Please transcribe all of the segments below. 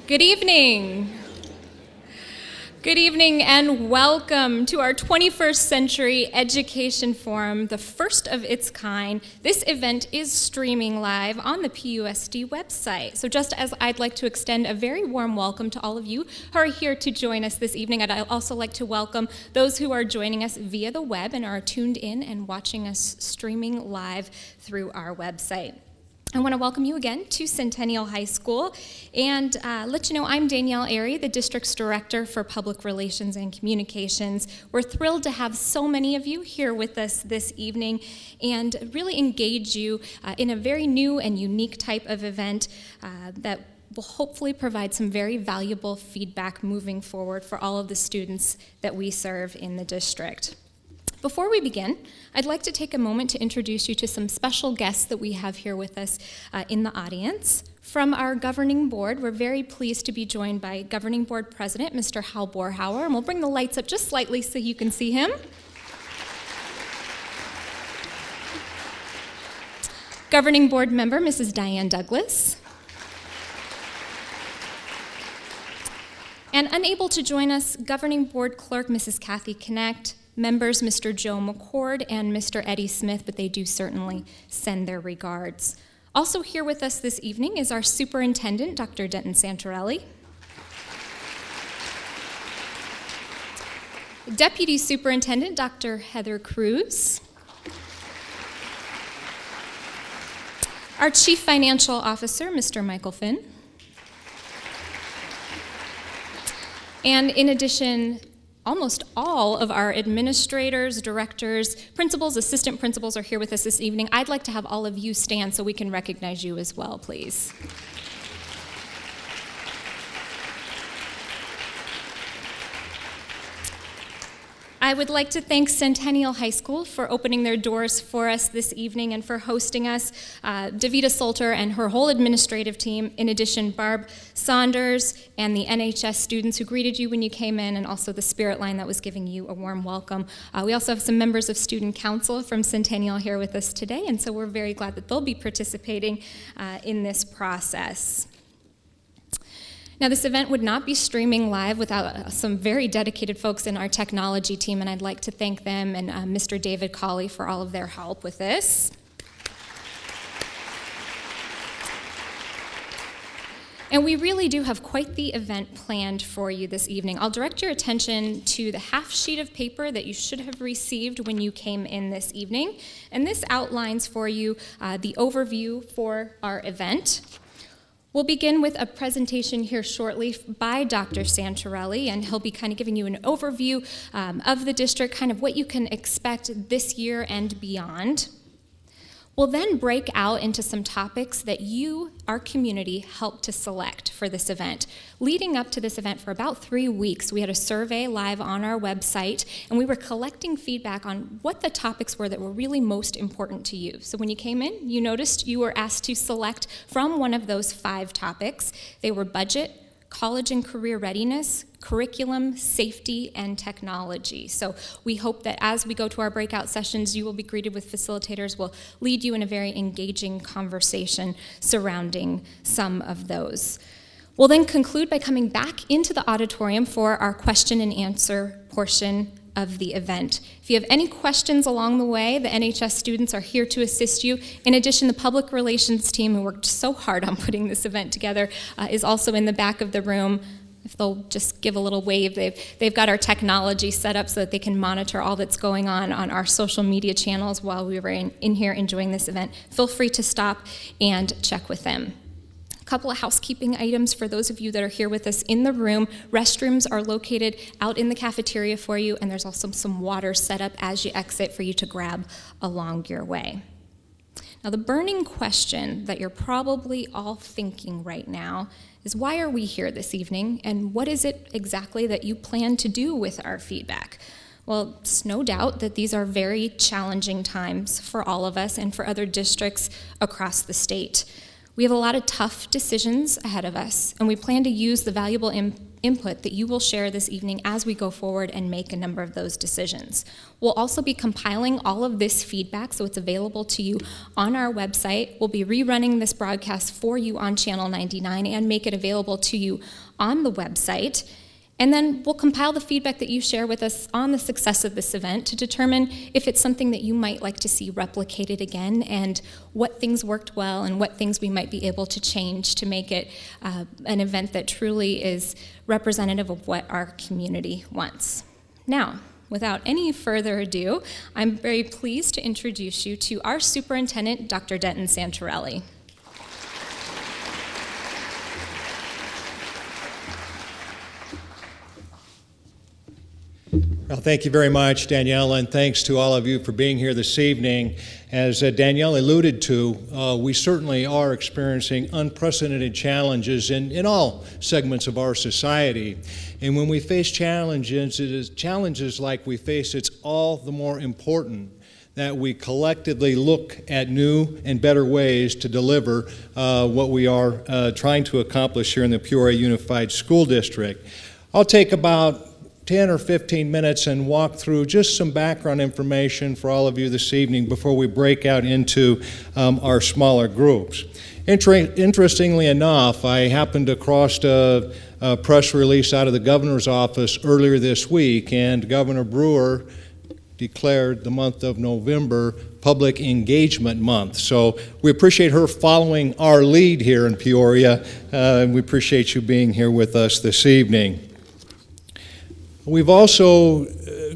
Good evening. Good evening and welcome to our 21st Century Education Forum, the first of its kind. This event is streaming live on the PUSD website. So just as I'd like to extend a very warm welcome to all of you who are here to join us this evening, I'd also like to welcome those who are joining us via the web and are tuned in and watching us streaming live through our website. I want to welcome you again to Centennial High School and let you know I'm Danielle Airy, the District's Director for Public Relations and Communications. We're thrilled to have so many of you here with us this evening and really engage you in a very new and unique type of event that will hopefully provide some very valuable feedback moving forward for all of the students that we serve in the district. Before we begin, I'd like to take a moment to introduce you to some special guests that we have here with us in the audience. From our governing board, we're very pleased to be joined by Governing Board President, Mr. Hal Borhauer, and we'll bring the lights up just slightly so you can see him. Governing Board Member, Mrs. Diane Douglas. And unable to join us, Governing Board Clerk, Mrs. Kathy Connect, members Mr. Joe McCord and Mr. Eddie Smith, but they do certainly send their regards. Also here with us this evening is our superintendent, Dr. Denton Santorelli. Deputy Superintendent, Dr. Heather Cruz. Our Chief Financial Officer, Mr. Michael Finn. And in addition, almost all of our administrators, directors, principals, assistant principals are here with us this evening. I'd like to have all of you stand so we can recognize you as well, please. I would like to thank Centennial High School for opening their doors for us this evening and for hosting us. Davita Salter and her whole administrative team, in addition, Barb Saunders and the NHS students who greeted you when you came in, and also the Spirit Line that was giving you a warm welcome. We also have some members of Student Council from Centennial here with us today, and so we're very glad that they'll be participating in this process. Now, this event would not be streaming live without some very dedicated folks in our technology team, and I'd like to thank them and Mr. David Colley for all of their help with this. And we really do have quite the event planned for you this evening. I'll direct your attention to the half sheet of paper that you should have received when you came in this evening, and this outlines for you the overview for our event. We'll begin with a presentation here shortly by Dr. Santarelli, and he'll be kind of giving you an overview of the district, kind of what you can expect this year and beyond. We'll then break out into some topics that you, our community, helped to select for this event. Leading up to this event for about 3 weeks, we had a survey live on our website, and we were collecting feedback on what the topics were that were really most important to you. So when you came in, you noticed you were asked to select from one of those 5 topics. They were budget, college and career readiness, curriculum, safety, and technology. So we hope that as we go to our breakout sessions, you will be greeted with facilitators who will lead you in a very engaging conversation surrounding some of those. We'll then conclude by coming back into the auditorium for our question and answer portion of the event. If you have any questions along the way, the NHS students are here to assist you. In addition, the public relations team, who worked so hard on putting this event together, is also in the back of the room. If they'll just give a little wave, they've got our technology set up so that they can monitor all that's going on our social media channels while we were in here enjoying this event. Feel free to stop and check with them. Couple of housekeeping items for those of you that are here with us in the room. Restrooms are located out in the cafeteria for you, and there's also some water set up as you exit for you to grab along your way. Now, the burning question that you're probably all thinking right now is, why are we here this evening, and what is it exactly that you plan to do with our feedback? Well, it's no doubt that these are very challenging times for all of us and for other districts across the state. We have a lot of tough decisions ahead of us, and we plan to use the valuable input that you will share this evening as we go forward and make a number of those decisions. We'll also be compiling all of this feedback so it's available to you on our website. We'll be rerunning this broadcast for you on Channel 99 and make it available to you on the website. And then we'll compile the feedback that you share with us on the success of this event to determine if it's something that you might like to see replicated again and what things worked well and what things we might be able to change to make it an event that truly is representative of what our community wants. Now, without any further ado, I'm very pleased to introduce you to our superintendent, Dr. Denton Santorelli. Well, thank you very much, Danielle, and thanks to all of you for being here this evening. As Danielle alluded to, we certainly are experiencing unprecedented challenges in all segments of our society. And when we face challenges like we face, it's all the more important that we collectively look at new and better ways to deliver what we are trying to accomplish here in the Peoria Unified School District. I'll take about 10 or 15 minutes and walk through just some background information for all of you this evening before we break out into our smaller groups. Interestingly enough, I happened across a press release out of the governor's office earlier this week, and Governor Brewer declared the month of November Public Engagement Month. So we appreciate her following our lead here in Peoria, and we appreciate you being here with us this evening. We've also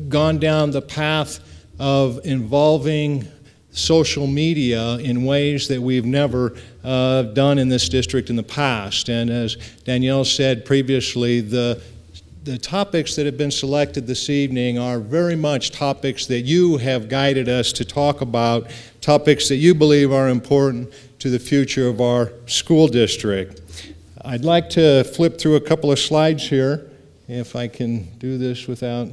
gone down the path of involving social media in ways that we've never done in this district in the past. And as Danielle said previously, the topics that have been selected this evening are very much topics that you have guided us to talk about, topics that you believe are important to the future of our school district. I'd like to flip through a couple of slides here. If I can do this without,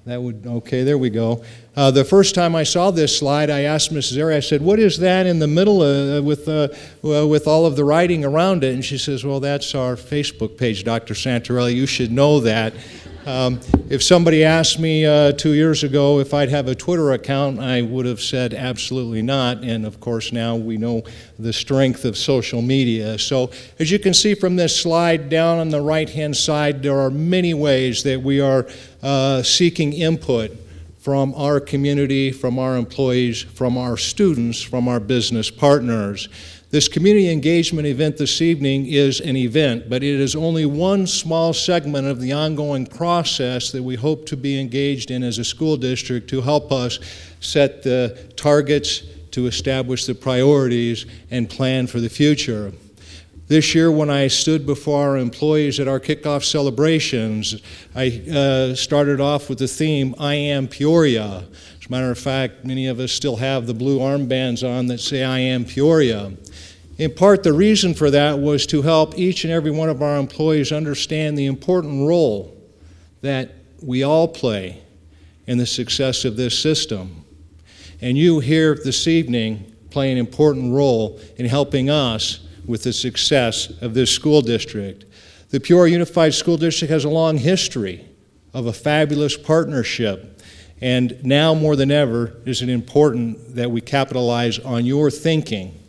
okay, there we go. The first time I saw this slide, I asked Mrs. Zeri, I said, what is that in the middle with all of the writing around it? And she says, well, that's our Facebook page, Dr. Santarelli. You should know that. If somebody asked me 2 years ago if I'd have a Twitter account, I would have said absolutely not. And of course, now we know the strength of social media. So as you can see from this slide down on the right-hand side, there are many ways that we are seeking input from our community, from our employees, from our students, from our business partners. This community engagement event this evening is an event, but it is only one small segment of the ongoing process that we hope to be engaged in as a school district to help us set the targets, to establish the priorities, and plan for the future. This year, when I stood before our employees at our kickoff celebrations, I started off with the theme, I am Peoria. As a matter of fact, many of us still have the blue armbands on that say, I am Peoria. In part, the reason for that was to help each and every one of our employees understand the important role that we all play in the success of this system. And you here this evening play an important role in helping us with the success of this school district. The Peoria Unified School District has a long history of a fabulous partnership, and now more than ever is it important that we capitalize on your thinking.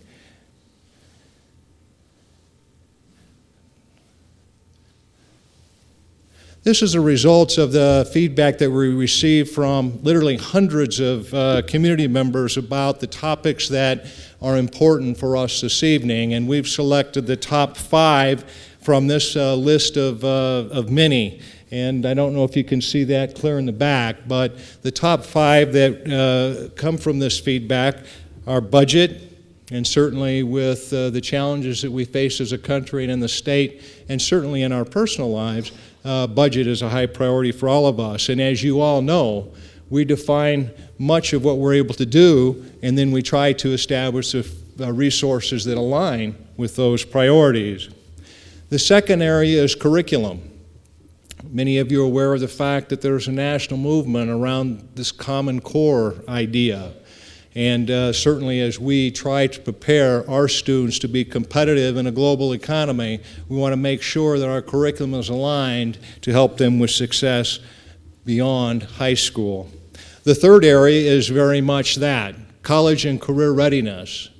This is the results of the feedback that we received from literally hundreds of community members about the topics that are important for us this evening, and we've selected the top 5 from this list of many. And I don't know if you can see that clear in the back, but the top 5 that come from this feedback are budget, and certainly with the challenges that we face as a country and in the state, and certainly in our personal lives, budget is a high priority for all of us. And as you all know, we define much of what we're able to do, and then we try to establish the resources that align with those priorities. The second area is curriculum. Many of you are aware of the fact that there's a national movement around this Common Core idea. And certainly as we try to prepare our students to be competitive in a global economy, we want to make sure that our curriculum is aligned to help them with success beyond high school. The third area is very much that, college and career readiness.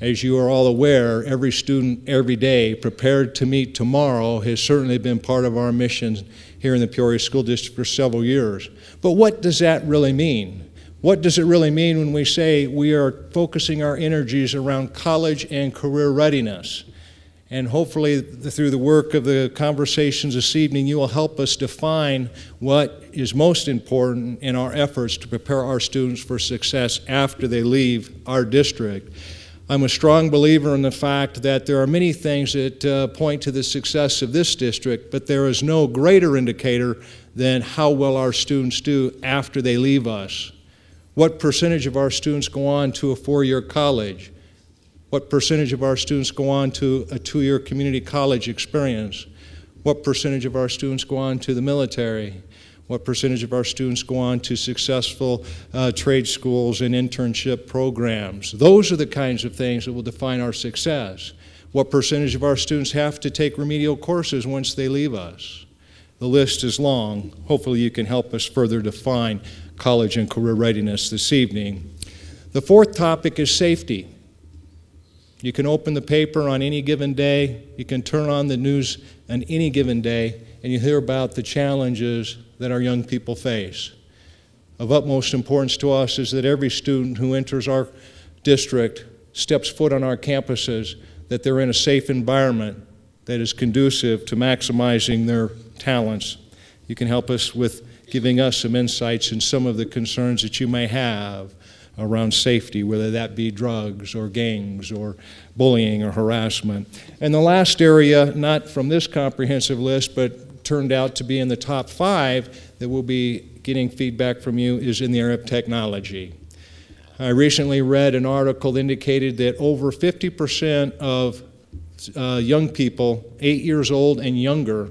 As you are all aware, every student every day prepared to meet tomorrow has certainly been part of our mission here in the Peoria School District for several years. But what does that really mean? What does it really mean when we say we are focusing our energies around college and career readiness? And hopefully through the work of the conversations this evening, you will help us define what is most important in our efforts to prepare our students for success after they leave our district. I'm a strong believer in the fact that there are many things that point to the success of this district, but there is no greater indicator than how well our students do after they leave us. What percentage of our students go on to a four-year college? What percentage of our students go on to a two-year community college experience? What percentage of our students go on to the military? What percentage of our students go on to successful trade schools and internship programs? Those are the kinds of things that will define our success. What percentage of our students have to take remedial courses once they leave us? The list is long. Hopefully you can help us further define college and career readiness this evening. The fourth topic is safety. You can open the paper on any given day, you can turn on the news on any given day, and you hear about the challenges that our young people face. Of utmost importance to us is that every student who enters our district, steps foot on our campuses, that they're in a safe environment that is conducive to maximizing their talents. You can help us with giving us some insights in some of the concerns that you may have around safety, whether that be drugs or gangs or bullying or harassment. And the last area, not from this comprehensive list, but turned out to be in the top 5 that we'll be getting feedback from you, is in the area of technology. I recently read an article that indicated that over 50% of young people 8 years old and younger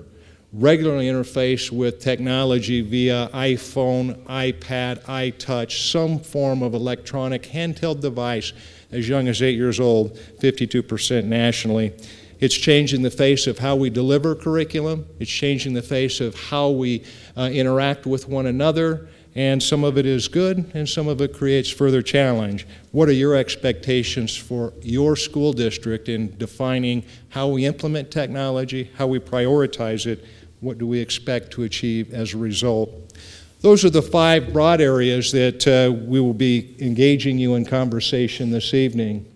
regularly interface with technology via iPhone, iPad, iTouch, some form of electronic handheld device as young as 8 years old, 52% nationally. It's changing the face of how we deliver curriculum. It's changing the face of how we interact with one another, and some of it is good and some of it creates further challenge. What are your expectations for your school district in defining how we implement technology, how we prioritize it? What do we expect to achieve as a result? Those are the 5 broad areas that we will be engaging you in conversation this evening.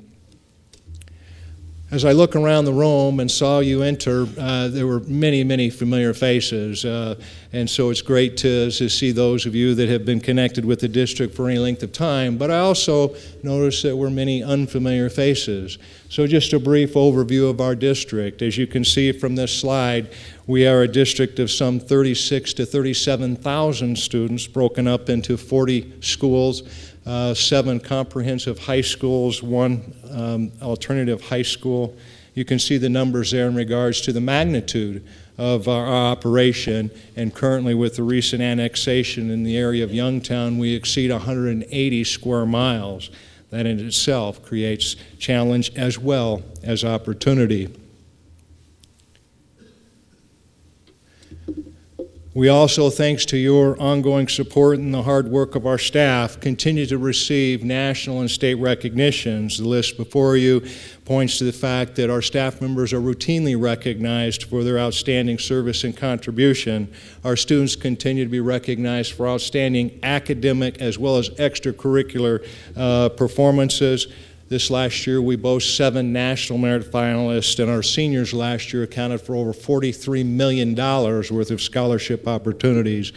As I look around the room and saw you enter, there were many, many familiar faces, and so it's great to see those of you that have been connected with the district for any length of time, but I also noticed there were many unfamiliar faces. So just a brief overview of our district. As you can see from this slide, we are a district of some 36 to 37,000 students, broken up into 40 schools, 7 comprehensive high schools, 1 alternative high school. You can see the numbers there in regards to the magnitude of our operation, and currently with the recent annexation in the area of Youngtown, we exceed 180 square miles. That in itself creates challenge as well as opportunity. We also, thanks to your ongoing support and the hard work of our staff, continue to receive national and state recognitions. The list before you points to the fact that our staff members are routinely recognized for their outstanding service and contribution. Our students continue to be recognized for outstanding academic as well as extracurricular performances. This last year, we boast 7 national merit finalists, and our seniors last year accounted for over $43 million worth of scholarship opportunities.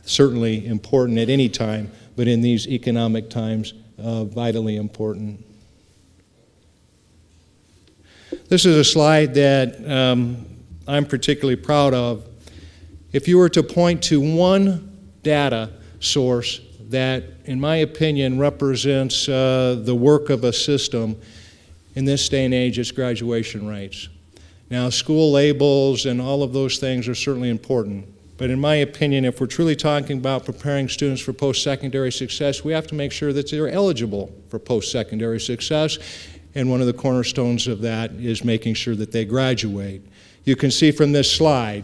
Certainly important at any time, but in these economic times, vitally important. This is a slide that I'm particularly proud of. If you were to point to one data source that, in my opinion, represents the work of a system in this day and age, it's graduation rates. Now, school labels and all of those things are certainly important, But in my opinion, if we're truly talking about preparing students for post-secondary success, we have to make sure that they're eligible for post-secondary success. And one of the cornerstones of that is making sure that they graduate. You can see from this slide,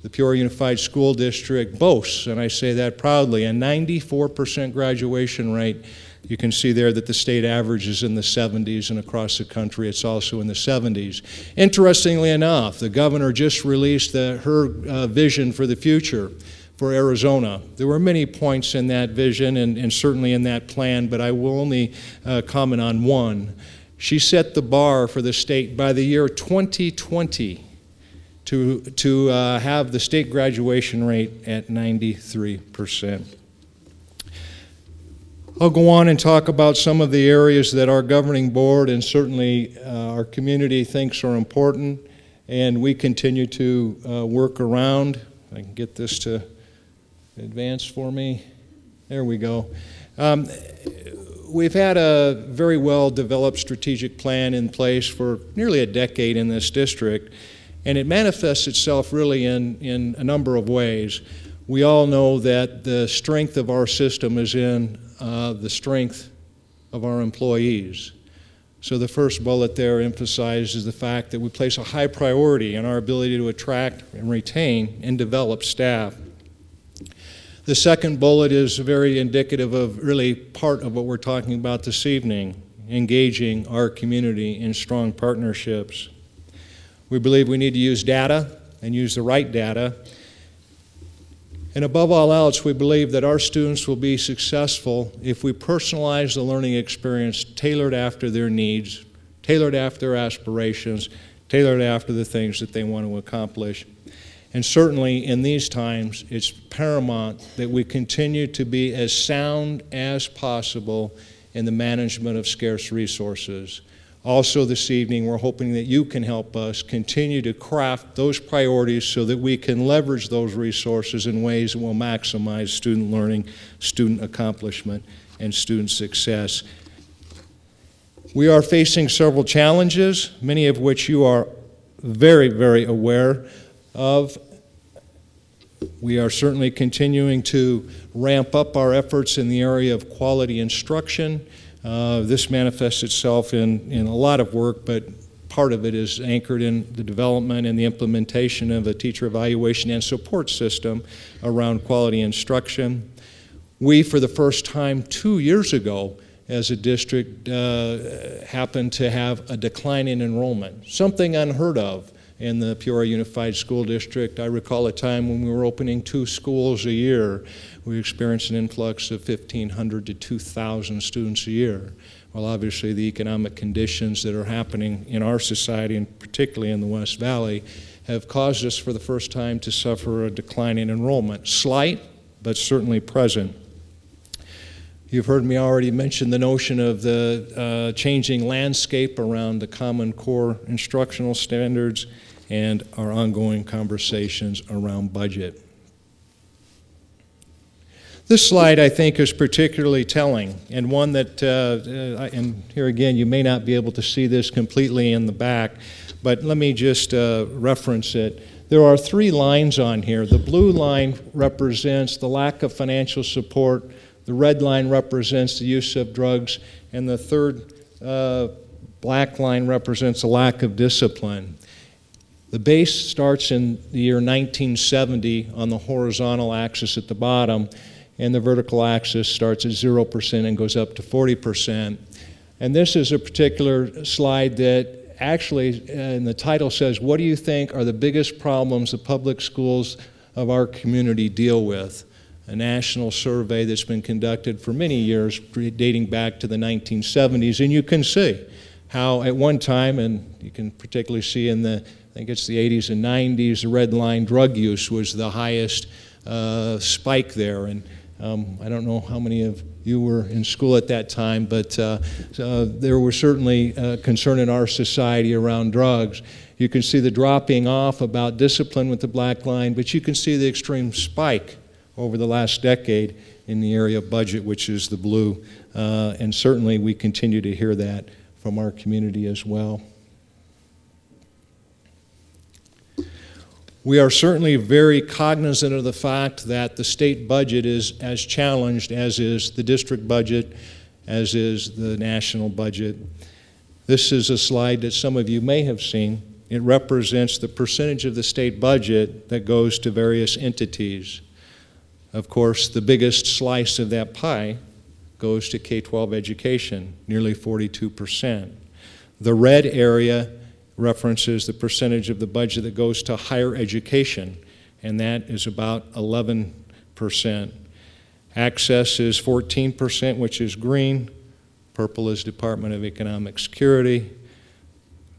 the Peoria Unified School District boasts, and I say that proudly, a 94% graduation rate. You can see there that the state average is in the 70s, and across the country it's also in the 70s. Interestingly enough, the governor just released her vision for the future for Arizona. There were many points in that vision and certainly in that plan, but I will only comment on one. She set the bar for the state by the year 2020 to have the state graduation rate at 93%. I'll go on and talk about some of the areas that our governing board and certainly our community thinks are important, and we continue to work around. I can get this to advance for me. There we go. We've had a very well-developed strategic plan in place for nearly a decade in this district, and it manifests itself really in a number of ways. We all know that the strength of our system is in the strength of our employees. So the first bullet there emphasizes the fact that we place a high priority on our ability to attract and retain and develop staff. The second bullet is very indicative of really part of what we're talking about this evening, engaging our community in strong partnerships. We believe we need to use data and use the right data. And above all else, we believe that our students will be successful if we personalize the learning experience tailored after their needs, tailored after their aspirations, tailored after the things that they want to accomplish. And certainly in these times, it's paramount that we continue to be as sound as possible in the management of scarce resources. Also this evening, we're hoping that you can help us continue to craft those priorities so that we can leverage those resources in ways that will maximize student learning, student accomplishment, and student success. We are facing several challenges, many of which you are very, very aware of. We are certainly continuing to ramp up our efforts in the area of quality instruction. This manifests itself in a lot of work, but part of it is anchored in the development and the implementation of a teacher evaluation and support system around quality instruction. We, for the first time 2 years ago, as a district, happened to have a decline in enrollment, something unheard of in the Peoria Unified School District. I recall a time when we were opening 2 schools a year. We experienced an influx of 1,500 to 2,000 students a year. Well, obviously the economic conditions that are happening in our society, and particularly in the West Valley, have caused us for the first time to suffer a decline in enrollment. Slight, but certainly present. You've heard me already mention the notion of the changing landscape around the Common Core instructional standards and our ongoing conversations around budget. This slide, I think, is particularly telling, and one that, and here again, you may not be able to see this completely in the back, but let me just reference it. There are 3 lines on here. The blue line represents the lack of financial support, the red line represents the use of drugs, and the third black line represents a lack of discipline. The base starts in the year 1970 on the horizontal axis at the bottom, and the vertical axis starts at 0% and goes up to 40%. And this is a particular slide that actually, and the title says, what do you think are the biggest problems the public schools of our community deal with? A national survey that's been conducted for many years, dating back to the 1970s, and you can see how at one time, and you can particularly see in the, I think it's the 80s and 90s, the red line drug use was the highest spike there. And I don't know how many of you were in school at that time, but there was certainly concern in our society around drugs. You can see the dropping off about discipline with the black line, but you can see the extreme spike over the last decade in the area of budget, which is the blue. And certainly we continue to hear that from our community as well. We are certainly very cognizant of the fact that the state budget is as challenged as is the district budget, as is the national budget. This is a slide that some of you may have seen. It represents the percentage of the state budget that goes to various entities. Of course, the biggest slice of that pie goes to K-12 education, nearly 42%. The red area references the percentage of the budget that goes to higher education, and that is about 11%. Access is 14%, which is green. Purple is Department of Economic Security.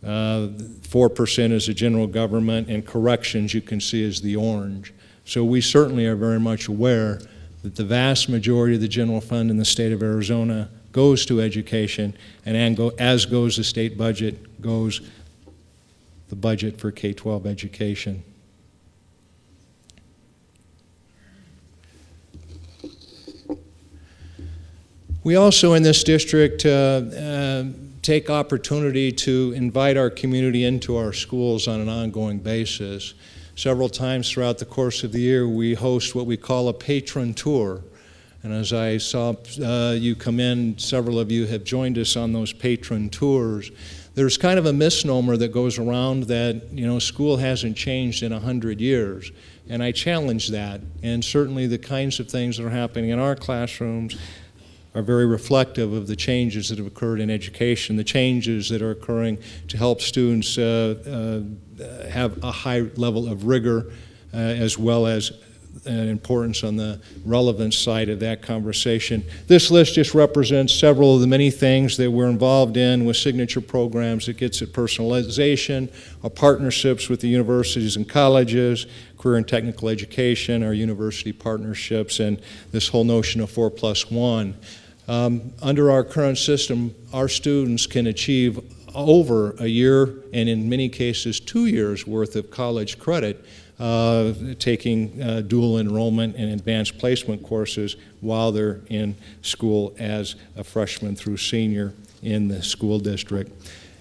4% is the general government, and corrections you can see is the orange. So we certainly are very much aware that the vast majority of the general fund in the state of Arizona goes to education, and as goes the state budget, goes the budget for K-12 education. We also in this district take opportunity to invite our community into our schools on an ongoing basis. Several times throughout the course of the year, we host what we call a Patron Tour. And as I saw you come in, several of you have joined us on those Patron Tours. There's kind of a misnomer that goes around that, you know, school hasn't changed in 100 years. And I challenge that. And certainly the kinds of things that are happening in our classrooms are very reflective of the changes that have occurred in education, the changes that are occurring to help students have a high level of rigor as well as an importance on the relevance side of that conversation. This list just represents several of the many things that we're involved in with signature programs that gets at personalization, our partnerships with the universities and colleges, career and technical education, our university partnerships, and this whole notion of 4+1. Under our current system, our students can achieve over a year and in many cases 2 years worth of college credit taking dual enrollment and advanced placement courses while they're in school as a freshman through senior in the school district.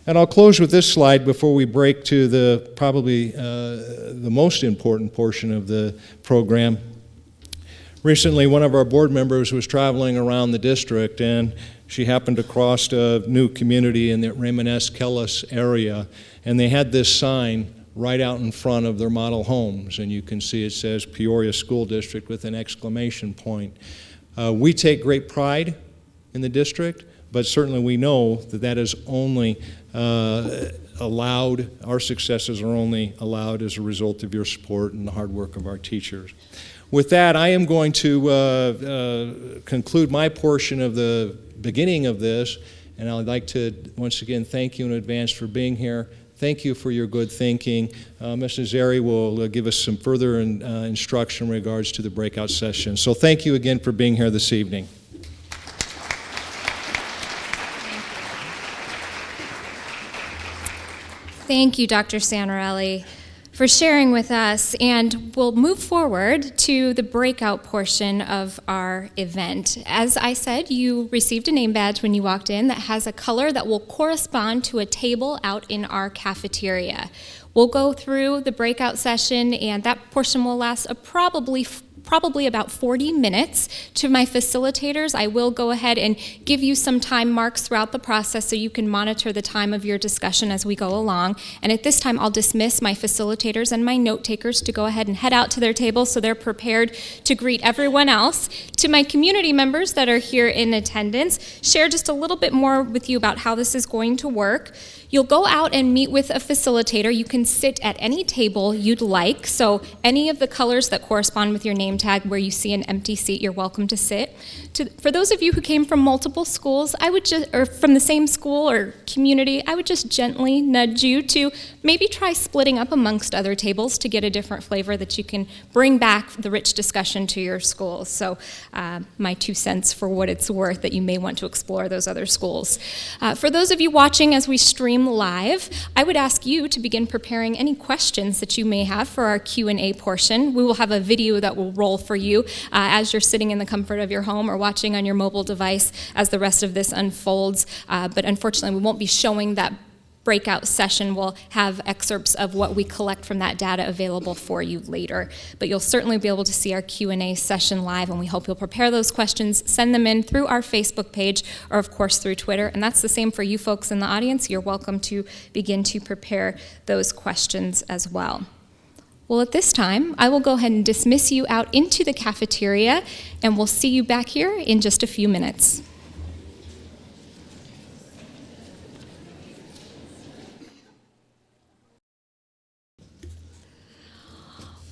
And I'll close with this slide before we break to the probably the most important portion of the program. Recently, one of our board members was traveling around the district, and she happened to cross a new community in the Readiness area, and they had this sign right out in front of their model homes, and you can see it says Peoria School District with an exclamation point. We take great pride in the district, but certainly we know that that is only allowed, our successes are only allowed as a result of your support and the hard work of our teachers. With that, I am going to conclude my portion of the beginning of this, and I'd like to once again thank you in advance for being here. Thank you for your good thinking. Mr. Zeri will give us some further instruction in regards to the breakout session. So thank you again for being here this evening. Thank you, Dr. Santarelli, for sharing with us, and we'll move forward to the breakout portion of our event. As I said, you received a name badge when you walked in that has a color that will correspond to a table out in our cafeteria. We'll go through the breakout session, and that portion will last probably about 40 minutes. To my facilitators, I will go ahead and give you some time marks throughout the process so you can monitor the time of your discussion as we go along. And at this time, I'll dismiss my facilitators and my note takers to go ahead and head out to their tables so they're prepared to greet everyone else. To my community members that are here in attendance, share just a little bit more with you about how this is going to work. You'll go out and meet with a facilitator. You can sit at any table you'd like, so any of the colors that correspond with your name tag where you see an empty seat, you're welcome to sit. For those of you who came from multiple schools, or from the same school or community, I would just gently nudge you to maybe try splitting up amongst other tables to get a different flavor that you can bring back the rich discussion to your schools. So my 2 cents for what it's worth that you may want to explore those other schools. For those of you watching as we stream live, I would ask you to begin preparing any questions that you may have for our Q&A portion. We will have a video that will roll for you as you're sitting in the comfort of your home or watching on your mobile device as the rest of this unfolds. But unfortunately, we won't be showing that breakout session will have excerpts of what we collect from that data available for you later. But you'll certainly be able to see our Q&A session live, and we hope you'll prepare those questions, send them in through our Facebook page, or of course through Twitter. And that's the same for you folks in the audience. You're welcome to begin to prepare those questions as well. Well, at this time, I will go ahead and dismiss you out into the cafeteria, and we'll see you back here in just a few minutes.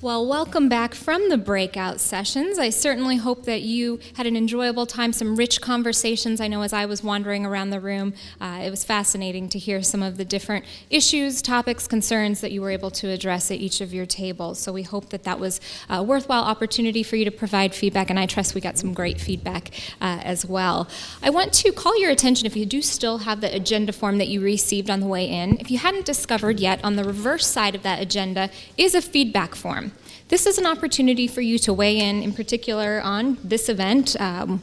Well, welcome back from the breakout sessions. I certainly hope that you had an enjoyable time, some rich conversations. I know as I was wandering around the room, it was fascinating to hear some of the different issues, topics, concerns that you were able to address at each of your tables. So we hope that that was a worthwhile opportunity for you to provide feedback, and I trust we got some great feedback as well. I want to call your attention, if you do still have the agenda form that you received on the way in, if you hadn't discovered yet, on the reverse side of that agenda is a feedback form. This is an opportunity for you to weigh in particular on this event,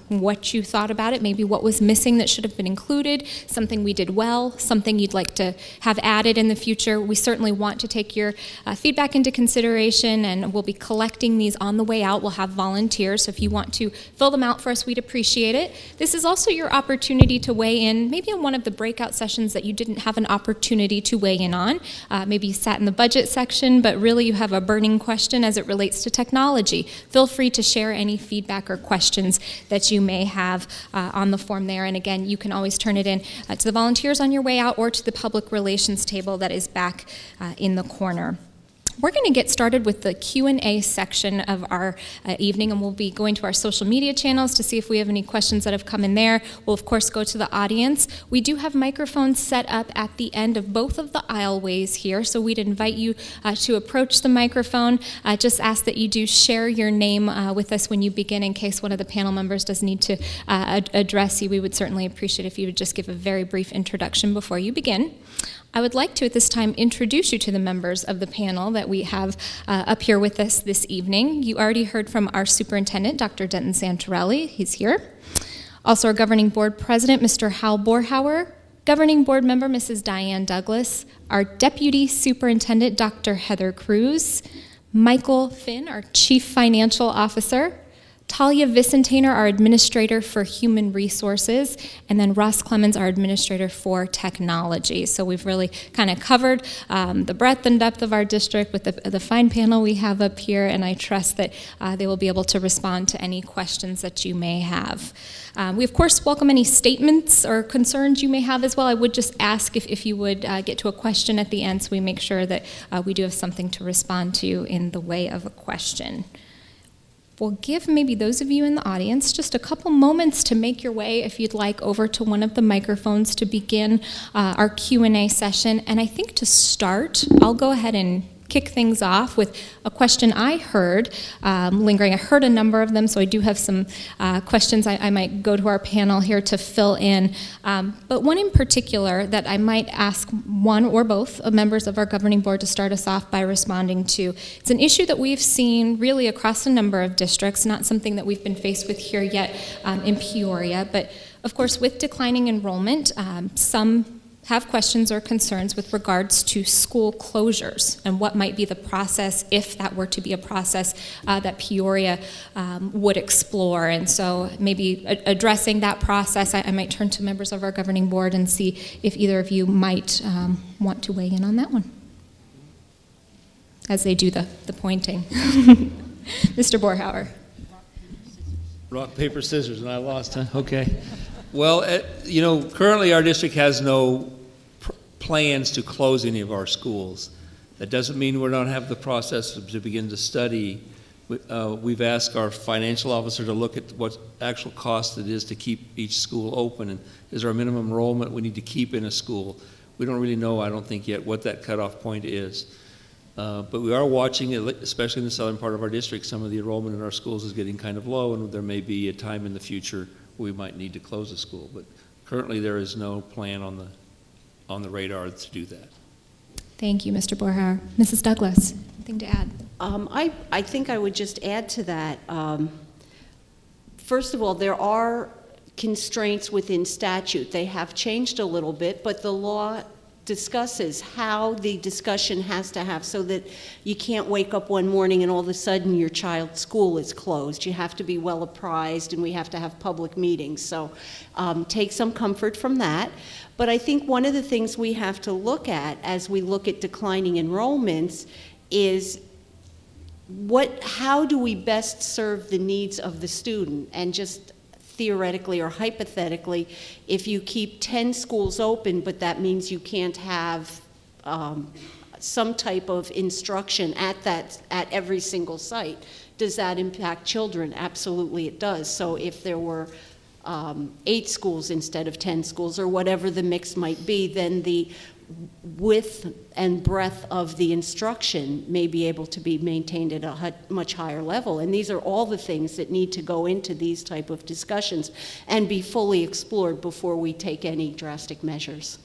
what you thought about it, maybe what was missing that should have been included, something we did well, something you'd like to have added in the future. We certainly want to take your feedback into consideration, and we'll be collecting these on the way out. We'll have volunteers, so if you want to fill them out for us, we'd appreciate it. This is also your opportunity to weigh in, maybe on one of the breakout sessions that you didn't have an opportunity to weigh in on. Maybe you sat in the budget section, but really you have a burning question as it relates to technology. Feel free to share any feedback or questions that you may have on the form there. And again, you can always turn it in to the volunteers on your way out or to the public relations table that is back in the corner. We're going to get started with the Q&A section of our evening, and we'll be going to our social media channels to see if we have any questions that have come in there. We'll, of course, go to the audience. We do have microphones set up at the end of both of the aisleways here, so we'd invite you to approach the microphone. Just ask that you do share your name with us when you begin in case one of the panel members does need to address you. We would certainly appreciate if you would just give a very brief introduction before you begin. I would like to, at this time, introduce you to the members of the panel that we have up here with us this evening. You already heard from our superintendent, Dr. Denton Santorelli. He's here. Also, our governing board president, Mr. Hal Borhauer. Governing board member, Mrs. Diane Douglas. Our deputy superintendent, Dr. Heather Cruz. Michael Finn, our chief financial officer. Talia Vicentainer, our administrator for human resources, and then Ross Clemens, our administrator for technology. So we've really kind of covered the breadth and depth of our district with the fine panel we have up here, and I trust that they will be able to respond to any questions that you may have. We, of course, welcome any statements or concerns you may have as well. I would just ask if you would get to a question at the end so we make sure that we do have something to respond to in the way of a question. We'll give maybe those of you in the audience just a couple moments to make your way, if you'd like, over to one of the microphones to begin our Q&A session. And I think to start, I'll go ahead and kick things off with a question I heard lingering. I heard a number of them, so I do have some questions I might go to our panel here to fill in. But one in particular that I might ask one or both of members of our governing board to start us off by responding to. It's an issue that we've seen really across a number of districts, not something that we've been faced with here yet in Peoria, but of course with declining enrollment, some have questions or concerns with regards to school closures and what might be the process, if that were to be a process that Peoria would explore. And so maybe addressing that process, I might turn to members of our governing board and see if either of you might want to weigh in on that one as they do the pointing. Mr. Borhauer. Rock, paper, scissors, and I lost, huh? Okay. Well, currently our district has no plans to close any of our schools. That doesn't mean we don't have the process to begin to study. We've asked our financial officer to look at what actual cost it is to keep each school open, and is there a minimum enrollment we need to keep in a school. We don't really know, I don't think yet, what that cutoff point is. But we are watching, especially in the southern part of our district, some of the enrollment in our schools is getting kind of low, and there may be a time in the future we might need to close a school, but currently there is no plan on the radar to do that. Thank you, Mr. Borhauer. Mrs. Douglas, anything to add? I think I would just add to that. First of all, there are constraints within statute. They have changed a little bit, but the law discusses how the discussion has to have, so that you can't wake up one morning and all of a sudden your child's school is closed. You have to be well apprised, and we have to have public meetings. So take some comfort from that. But I think one of the things we have to look at as we look at declining enrollments is how do we best serve the needs of the student? And just theoretically or hypothetically, if you keep 10 schools open, but that means you can't have some type of instruction at every single site, does that impact children? Absolutely it does. So if there were 8 schools instead of 10 schools, or whatever the mix might be, then the width and breadth of the instruction may be able to be maintained at a much higher level. And these are all the things that need to go into these type of discussions and be fully explored before we take any drastic measures.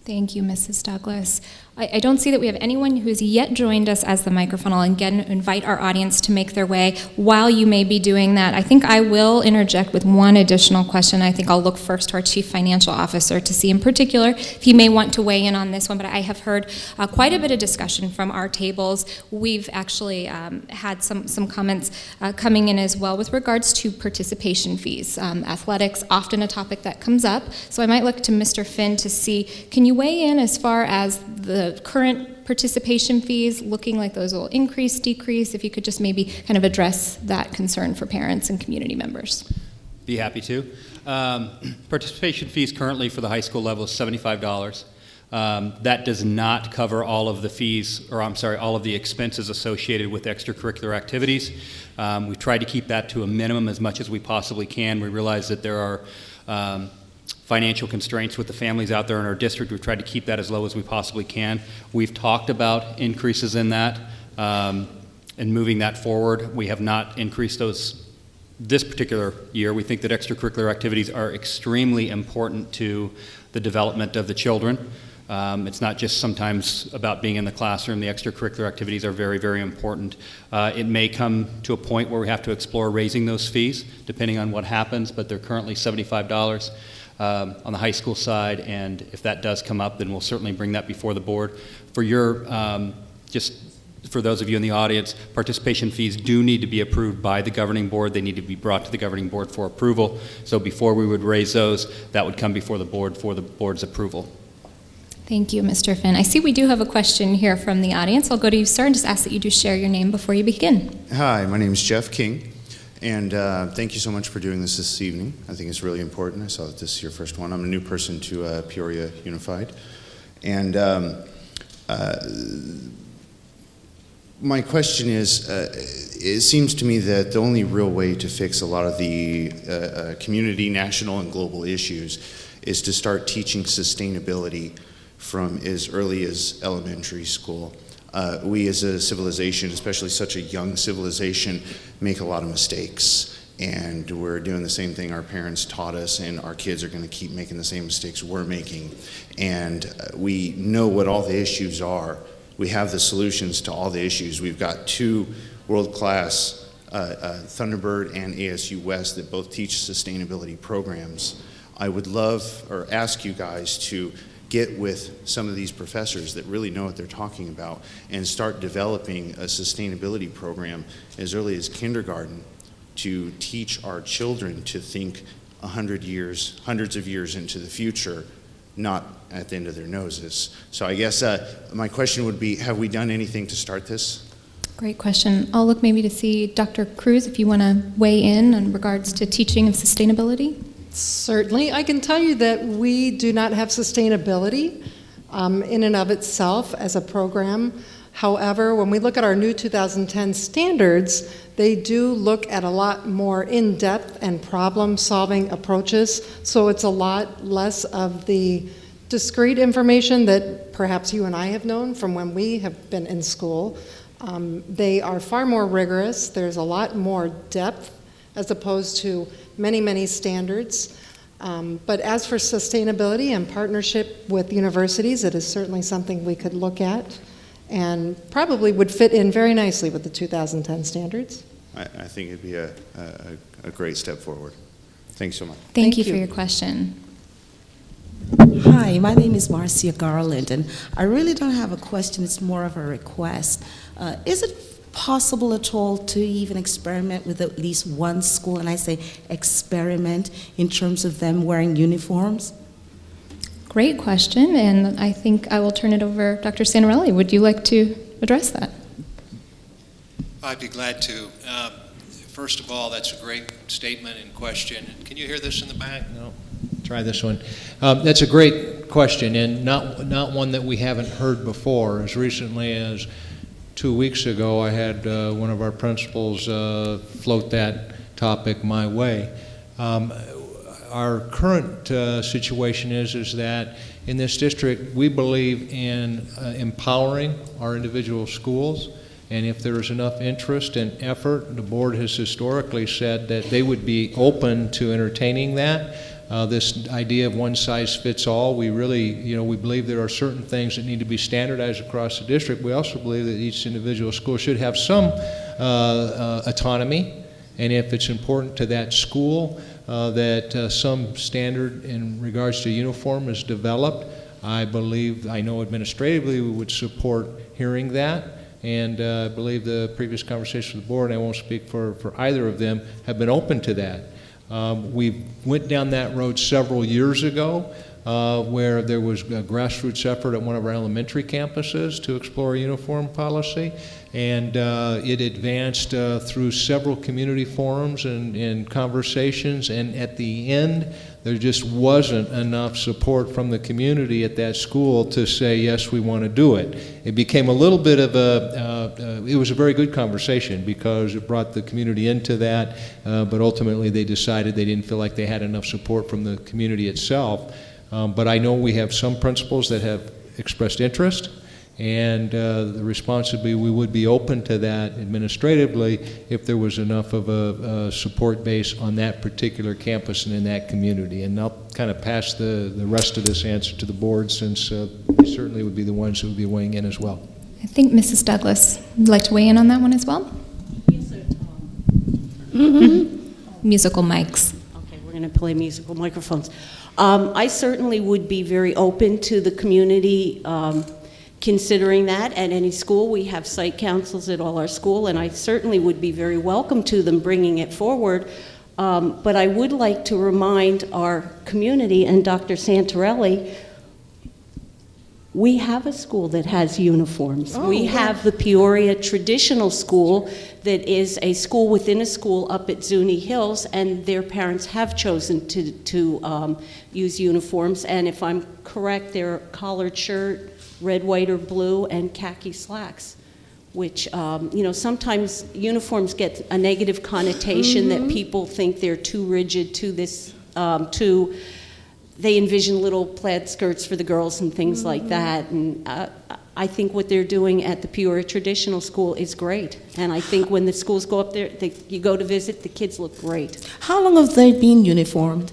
Thank you, Mrs. Douglas. I don't see that we have anyone who has yet joined us as the microphone. I'll again invite our audience to make their way. While you may be doing that, I think I will interject with one additional question. I think I'll look first to our Chief Financial Officer to see in particular if he may want to weigh in on this one, but I have heard quite a bit of discussion from our tables. We've actually had some comments coming in as well with regards to participation fees. Athletics, often a topic that comes up, so I might look to Mr. Finn to see, can you weigh in as far as the current participation fees, looking like those will increase, decrease, if you could just maybe kind of address that concern for parents and community members. Be happy to. Participation fees currently for the high school level is $75. That does not cover all of the fees, or I'm sorry, all of the expenses associated with extracurricular activities. We've tried to keep that to a minimum as much as we possibly can. We realize that there are financial constraints with the families out there in our district. We've tried to keep that as low as we possibly can. We've talked about increases in that and moving that forward. We have not increased those this particular year. We think that extracurricular activities are extremely important to the development of the children. It's not just sometimes about being in the classroom. The extracurricular activities are very, very important. It may come to a point where we have to explore raising those fees, depending on what happens, but they're currently $75 on the high school side, and if that does come up, then we'll certainly bring that before the board. For your, just for those of you in the audience, participation fees do need to be approved by the governing board. They need to be brought to the governing board for approval. So before we would raise those, that would come before the board for the board's approval. Thank you, Mr. Finn. I see we do have a question here from the audience. I'll go to you, sir, and just ask that you do share your name before you begin. Hi, my name is Jeff King, and thank you so much for doing this evening. I think it's really important. I saw that this is your first one. I'm a new person to Peoria Unified, and my question is, it seems to me that the only real way to fix a lot of the community, national, and global issues is to start teaching sustainability from as early as elementary school. We as a civilization, especially such a young civilization, make a lot of mistakes. And we're doing the same thing our parents taught us, and our kids are going to keep making the same mistakes we're making. And we know what all the issues are. We have the solutions to all the issues. We've got two world-class Thunderbird and ASU West that both teach sustainability programs. I would love, or ask you guys to get with some of these professors that really know what they're talking about and start developing a sustainability program as early as kindergarten to teach our children to think 100 years, hundreds of years into the future, not at the end of their noses. So I guess my question would be, have we done anything to start this? Great question. I'll look maybe to see Dr. Cruz if you want to weigh in regards to teaching of sustainability. Certainly. I can tell you that we do not have sustainability in and of itself as a program. However, when we look at our new 2010 standards, they do look at a lot more in-depth and problem-solving approaches, so it's a lot less of the discrete information that perhaps you and I have known from when we have been in school. They are far more rigorous. There's a lot more depth as opposed to many, many standards. But as for sustainability and partnership with universities, it is certainly something we could look at and probably would fit in very nicely with the 2010 standards. I think it'd be a great step forward. Thanks so much. Thank you for your question. Hi, my name is Marcia Garland, and I really don't have a question, it's more of a request. Is it possible at all to even experiment with at least one school, and I say experiment, in terms of them wearing uniforms? Great question, and I think I will turn it over. Dr. Santarelli, would you like to address that? I'd be glad to. First of all, that's a great statement and question. Can you hear this in the back? No? Try this one. That's a great question, and not one that we haven't heard before. As recently as 2 weeks ago, I had one of our principals float that topic my way. Our current situation is that in this district, we believe in empowering our individual schools. And if there is enough interest and effort, the board has historically said that they would be open to entertaining that. This idea of one size fits all, we really, we believe there are certain things that need to be standardized across the district. We also believe that each individual school should have some autonomy. And if it's important to that school that some standard in regards to uniform is developed, I know administratively we would support hearing that. And I believe the previous conversation with the board, and I won't speak for either of them, have been open to that. We went down that road several years ago where there was a grassroots effort at one of our elementary campuses to explore a uniform policy. And it advanced through several community forums and conversations. And at the end, there just wasn't enough support from the community at that school to say, yes, we want to do it. It became a little bit of it was a very good conversation because it brought the community into that, but ultimately they decided they didn't feel like they had enough support from the community itself. But I know we have some principals that have expressed interest, and the response would be we would be open to that administratively if there was enough of a support base on that particular campus and in that community. And I'll kind of pass the rest of this answer to the board, since they certainly would be the ones who would be weighing in as well. I think Mrs. Douglas would like to weigh in on that one as well. Yes, sir, Tom. Musical mics. Okay, we're going to play musical microphones. I certainly would be very open to the community considering that at any school. We have site councils at all our school, and I certainly would be very welcome to them bringing it forward. But I would like to remind our community and Dr. Santorelli, we have a school that has uniforms. We have the Peoria Traditional School that is a school within a school up at Zuni Hills, and their parents have chosen to use uniforms. And if I'm correct, they're collared shirt, red, white, or blue, and khaki slacks, which, sometimes uniforms get a negative connotation that people think they're too rigid to this, they envision little plaid skirts for the girls and things like that. And I think what they're doing at the Peoria Traditional School is great. And I think when the schools go up there, you go to visit, the kids look great. How long have they been uniformed?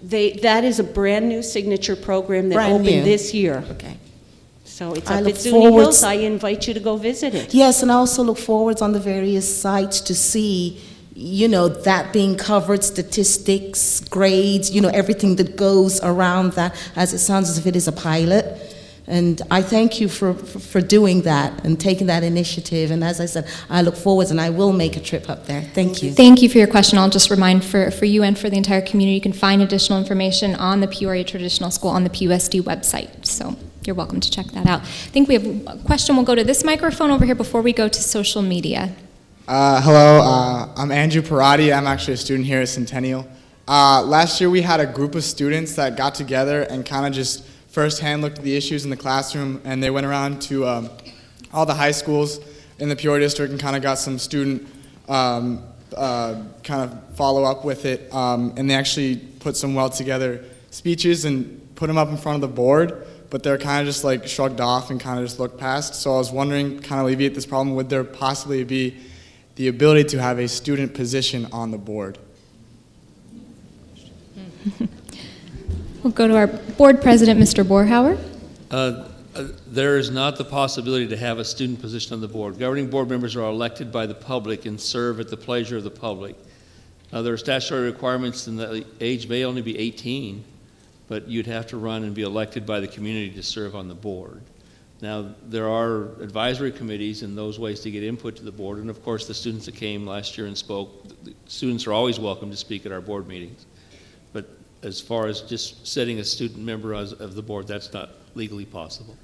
That is a brand new signature program that opened this year. Okay. So it's up at Zuni Hills. I invite you to go visit it. Yes, and I also look forward on the various sites to see, that being covered, statistics, grades, everything that goes around that, as it sounds as if it is a pilot. And I thank you for doing that and taking that initiative. And as I said, I look forward, and I will make a trip up there. Thank you. Thank you for your question. I'll just remind for you and for the entire community, you can find additional information on the Peoria Traditional School on the PUSD website. So you're welcome to check that out. I think we have a question. We'll go to this microphone over here before we go to social media. Hello, I'm Andrew Parati. I'm actually a student here at Centennial. Last year we had a group of students that got together and kind of just firsthand looked at the issues in the classroom, and they went around to all the high schools in the Peoria district and kind of got some student kind of follow up with it, and they actually put some well together speeches and put them up in front of the board, but they're kind of just like shrugged off and kind of just looked past. So I was wondering, kind of alleviate this problem, would there possibly be the ability to have a student position on the board? We'll go to our board president, Mr. Borhauer. There is not the possibility to have a student position on the board. Governing board members are elected by the public and serve at the pleasure of the public. There are statutory requirements, and the age may only be 18, but you'd have to run and be elected by the community to serve on the board. Now, there are advisory committees and those ways to get input to the board, and of course the students that came last year and spoke, the students are always welcome to speak at our board meetings. But as far as just setting a student member of the board, that's not legally possible.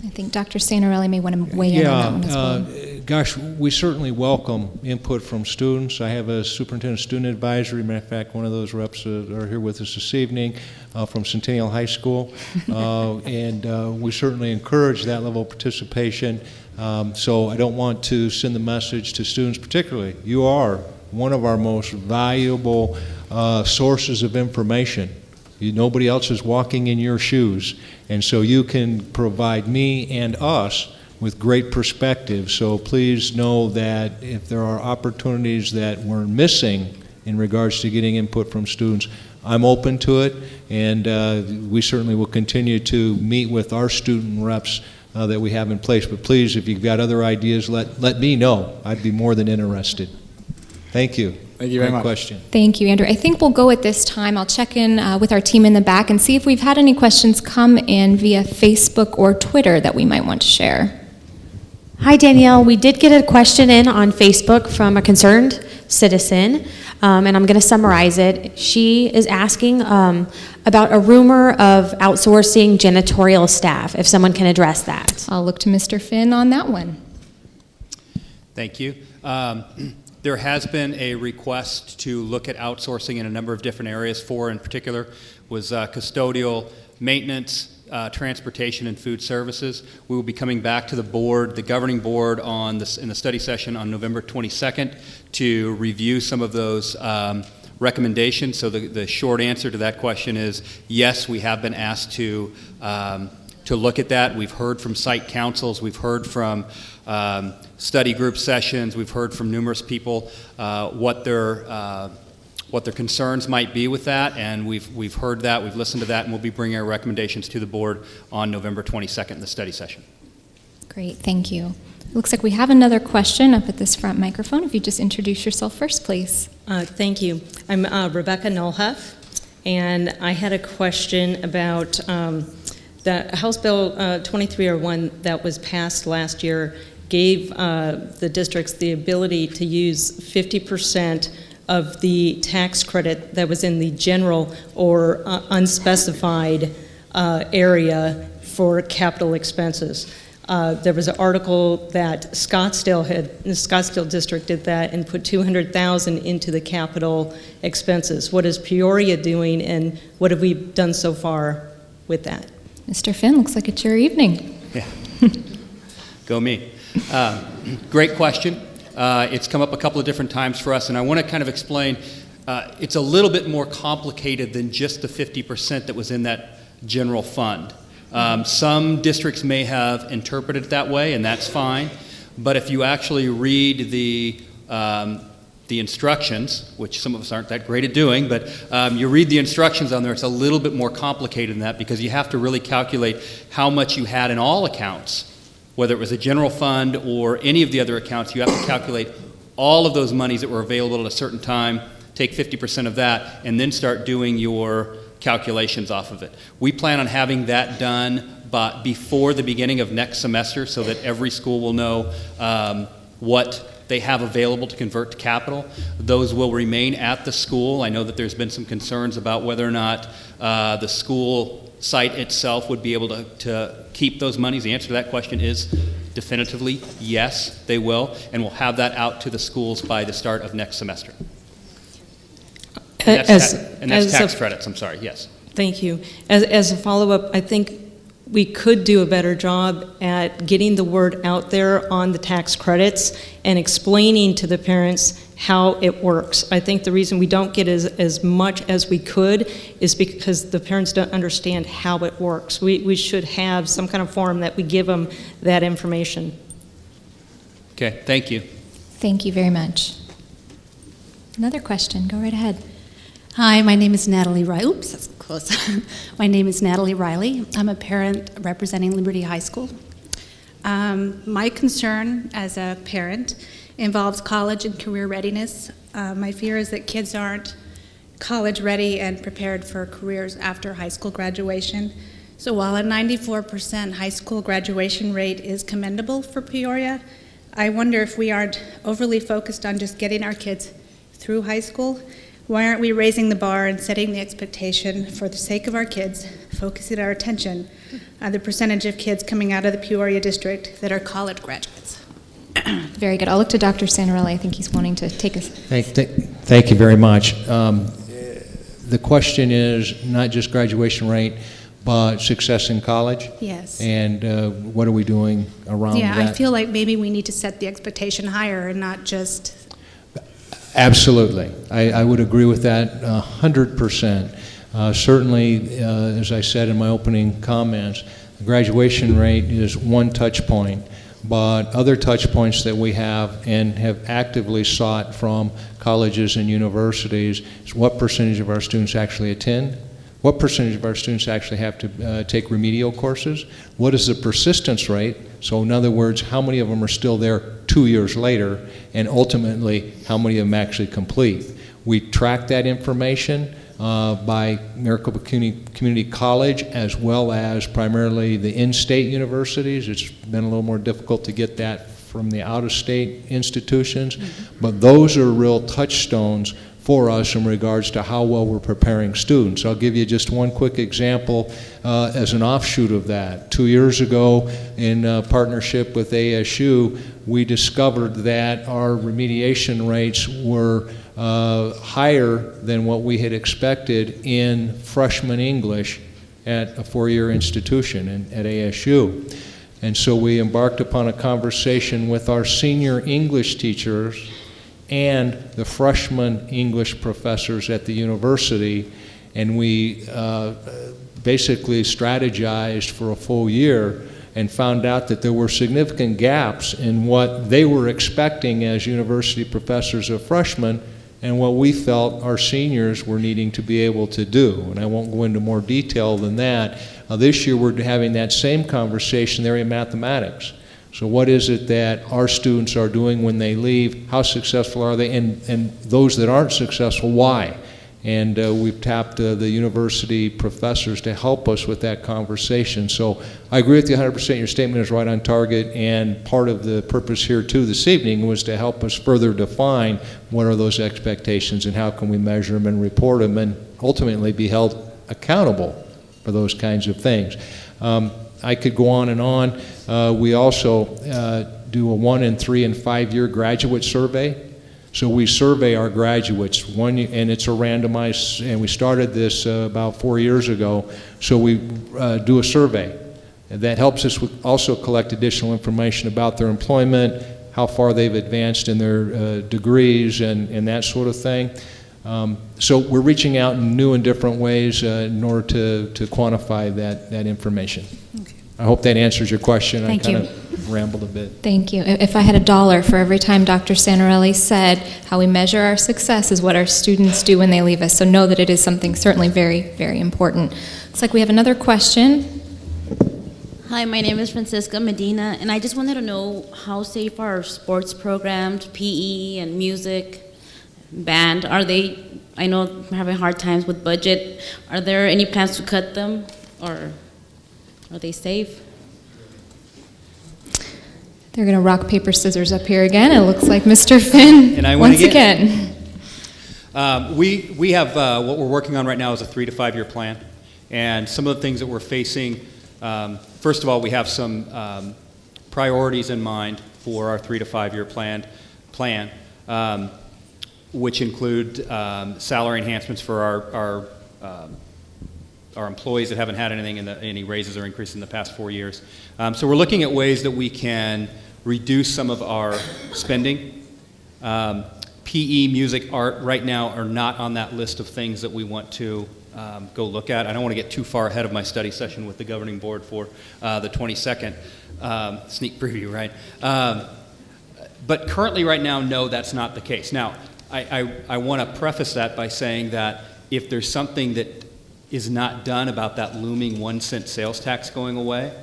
I think Dr. Santarelli may want to weigh in on that one as well. Gosh, we certainly welcome input from students. I have a superintendent student advisory. Matter of fact, one of those reps are here with us this evening from Centennial High School. And we certainly encourage that level of participation. So I don't want to send the message to students particularly. You are one of our most valuable sources of information. Nobody else is walking in your shoes, and so you can provide me and us with great perspective. So please know that if there are opportunities that we're missing in regards to getting input from students, I'm open to it, and we certainly will continue to meet with our student reps that we have in place. But please, if you've got other ideas, let me know. I'd be more than interested. Thank you. Thank you very much. Question. Thank you, Andrew. I think we'll go at this time. I'll check in with our team in the back and see if we've had any questions come in via Facebook or Twitter that we might want to share. Hi, Danielle. We did get a question in on Facebook from a concerned citizen, and I'm going to summarize it. She is asking about a rumor of outsourcing janitorial staff, if someone can address that. I'll look to Mr. Finn on that one. Thank you. There has been a request to look at outsourcing in a number of different areas. Four in particular was custodial, maintenance, transportation, and food services. We will be coming back to the board, the governing board, in the study session on November 22nd to review some of those recommendations. So the short answer to that question is yes, we have been asked to look at that. We've heard from site councils, we've heard from study group sessions, we've heard from numerous people what their concerns might be with that, and we've heard that, we've listened to that, and we'll be bringing our recommendations to the board on November 22nd in the study session. Great, thank you. Looks like we have another question up at this front microphone. If you just introduce yourself first, please. Thank you. I'm Rebecca Nolhuff, and I had a question about the House Bill 2301 that was passed last year gave the districts the ability to use 50% of the tax credit that was in the general or unspecified area for capital expenses. There was an article that the Scottsdale district did that and put $200,000 into the capital expenses. What is Peoria doing, and what have we done so far with that? Mr. Finn, looks like it's your evening. Yeah. Go me. Great question. It's come up a couple of different times for us, and I want to kind of explain. It's a little bit more complicated than just the 50% that was in that general fund. Some districts may have interpreted it that way, and that's fine. But if you actually read the instructions, which some of us aren't that great at doing, but you read the instructions on there, it's a little bit more complicated than that, because you have to really calculate how much you had in all accounts, whether it was a general fund or any of the other accounts. You have to calculate all of those monies that were available at a certain time, take 50% of that, and then start doing your calculations off of it. We plan on having that done before the beginning of next semester, so that every school will know what they have available to convert to capital. Those will remain at the school. I know that there's been some concerns about whether or not the school site itself would be able to keep those monies. The answer to that question is definitively yes, they will, and we'll have that out to the schools by the start of next semester. And that's tax credits, I'm sorry, yes. Thank you. As a follow-up, I think we could do a better job at getting the word out there on the tax credits and explaining to the parents how it works. I think the reason we don't get as much as we could is because the parents don't understand how it works. We should have some kind of form that we give them that information. Okay, thank you. Thank you very much. Another question, go right ahead. Hi, my name is Natalie Riley. Oops, that's close. My name is Natalie Riley. I'm a parent representing Liberty High School. My concern as a parent involves college and career readiness. My fear is that kids aren't college ready and prepared for careers after high school graduation. So while a 94% high school graduation rate is commendable for Peoria, I wonder if we aren't overly focused on just getting our kids through high school. Why aren't we raising the bar and setting the expectation for the sake of our kids, focusing our attention on the percentage of kids coming out of the Peoria district that are college graduates? Very good. I'll look to Dr. Santarelli. I think he's wanting to take us. Thank you very much. The question is not just graduation rate, but success in college? Yes. And what are we doing around that? Yeah, I feel like maybe we need to set the expectation higher and not just... Absolutely. I would agree with that 100%. Certainly, as I said in my opening comments, the graduation rate is one touch point, but other touch points that we have and have actively sought from colleges and universities is what percentage of our students actually attend, what percentage of our students actually have to take remedial courses, what is the persistence rate, so in other words, how many of them are still there 2 years later, and ultimately, how many of them actually complete. We track that information by Maricopa Community College, as well as primarily the in-state universities. It's been a little more difficult to get that from the out-of-state institutions, but those are real touchstones for us in regards to how well we're preparing students. I'll give you just one quick example as an offshoot of that. 2 years ago, in partnership with ASU, we discovered that our remediation rates were higher than what we had expected in freshman English at a four-year institution at ASU. And so we embarked upon a conversation with our senior English teachers and the freshman English professors at the university, and we basically strategized for a full year and found out that there were significant gaps in what they were expecting as university professors of freshmen and what we felt our seniors were needing to be able to do. And I won't go into more detail than that. This year we're having that same conversation in the area of mathematics. So what is it that our students are doing when they leave? How successful are they? And those that aren't successful, why? And we've tapped the university professors to help us with that conversation. So I agree with you 100%. Your statement is right on target, and part of the purpose here too this evening was to help us further define what are those expectations and how can we measure them and report them and ultimately be held accountable for those kinds of things. I could go on and on. We also do a 1-, 3-, and 5-year graduate survey. So we survey our graduates, and it's a randomized, and we started this about 4 years ago. So we do a survey that helps us also collect additional information about their employment, how far they've advanced in their degrees, and that sort of thing. So we're reaching out in new and different ways in order to quantify that information. Okay. I hope that answers your question. Thank I you. kind of rambled a bit. Thank you. If I had $1 for every time Dr. Santarelli said how we measure our success is what our students do when they leave us, so know that it is something certainly very, very important. Looks like we have another question. Hi, my name is Francisca Medina, and I just wanted to know how safe are sports programs, PE and music, band? Are they, I know we're having hard times with budget. Are there any plans to cut them, or are they safe? They're going to rock, paper, scissors up here again. It looks like Mr. Finn and I once again. We have what we're working on right now is a 3 to 5 year plan, and some of the things that we're facing. First of all, we have some priorities in mind for our 3 to 5 year plan, which include salary enhancements for our employees that haven't had any raises or increases in the past 4 years. So we're looking at ways that we can reduce some of our spending. PE, music, art right now are not on that list of things that we want to go look at. I don't want to get too far ahead of my study session with the governing board for the 22nd. Sneak preview, right? But currently right now, no, that's not the case. Now, I want to preface that by saying that if there's something that is not done about that looming 1-cent sales tax going away,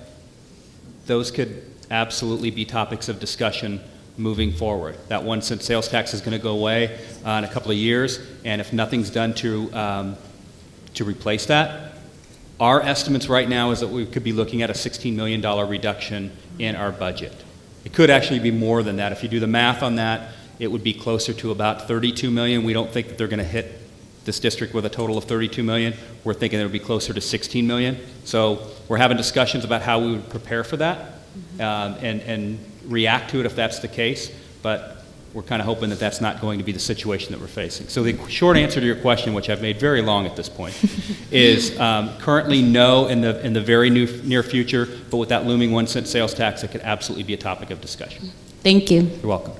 those could absolutely be topics of discussion moving forward. That 1 cent sales tax is going to go away in a couple of years, and if nothing's done to replace that, our estimates right now is that we could be looking at a $16 million reduction in our budget. It could actually be more than that. If you do the math on that, it would be closer to about $32 million. We don't think that they're going to hit this district with a total of $32 million. We're thinking it would be closer to $16 million. So we're having discussions about how we would prepare for that and react to it if that's the case. But we're kind of hoping that that's not going to be the situation that we're facing. So the short answer to your question, which I've made very long at this point, is currently no in the very near future, but with that looming 1 cent sales tax, it could absolutely be a topic of discussion. Thank you. You're welcome.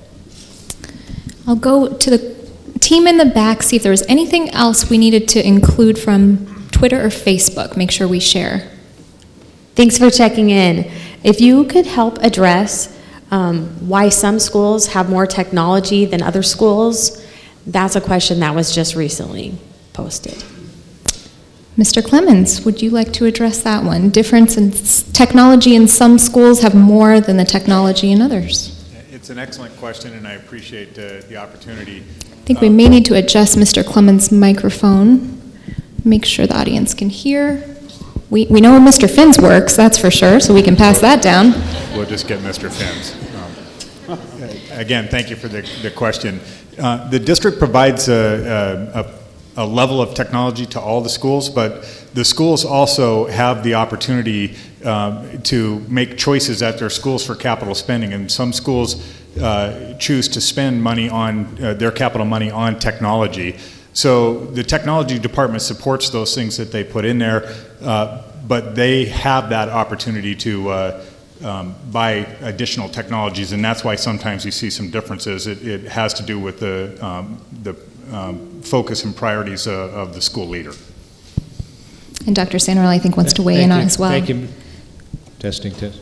I'll go to the team in the back, see if there was anything else we needed to include from Twitter or Facebook. Make sure we share. Thanks for checking in. If you could help address why some schools have more technology than other schools, that's a question that was just recently posted. Mr. Clemens, would you like to address that one? Difference in technology in some schools have more than the technology in others. It's an excellent question, and I appreciate the opportunity. I think we may need to adjust Mr. Clemens' microphone, make sure the audience can hear. We know Mr. Finn's works, that's for sure, so we can pass that down. We'll just get Mr. Finn's. Again, thank you for the question. The district provides a level of technology to all the schools, but the schools also have the opportunity to make choices at their schools for capital spending, and some schools choose to spend money on their capital money on technology. So the technology department supports those things that they put in there, but they have that opportunity to buy additional technologies, and that's why sometimes you see some differences. It has to do with the focus and priorities of the school leader. And Dr. Santarelli, I think, wants to weigh in on as well. Thank you. Testing, test.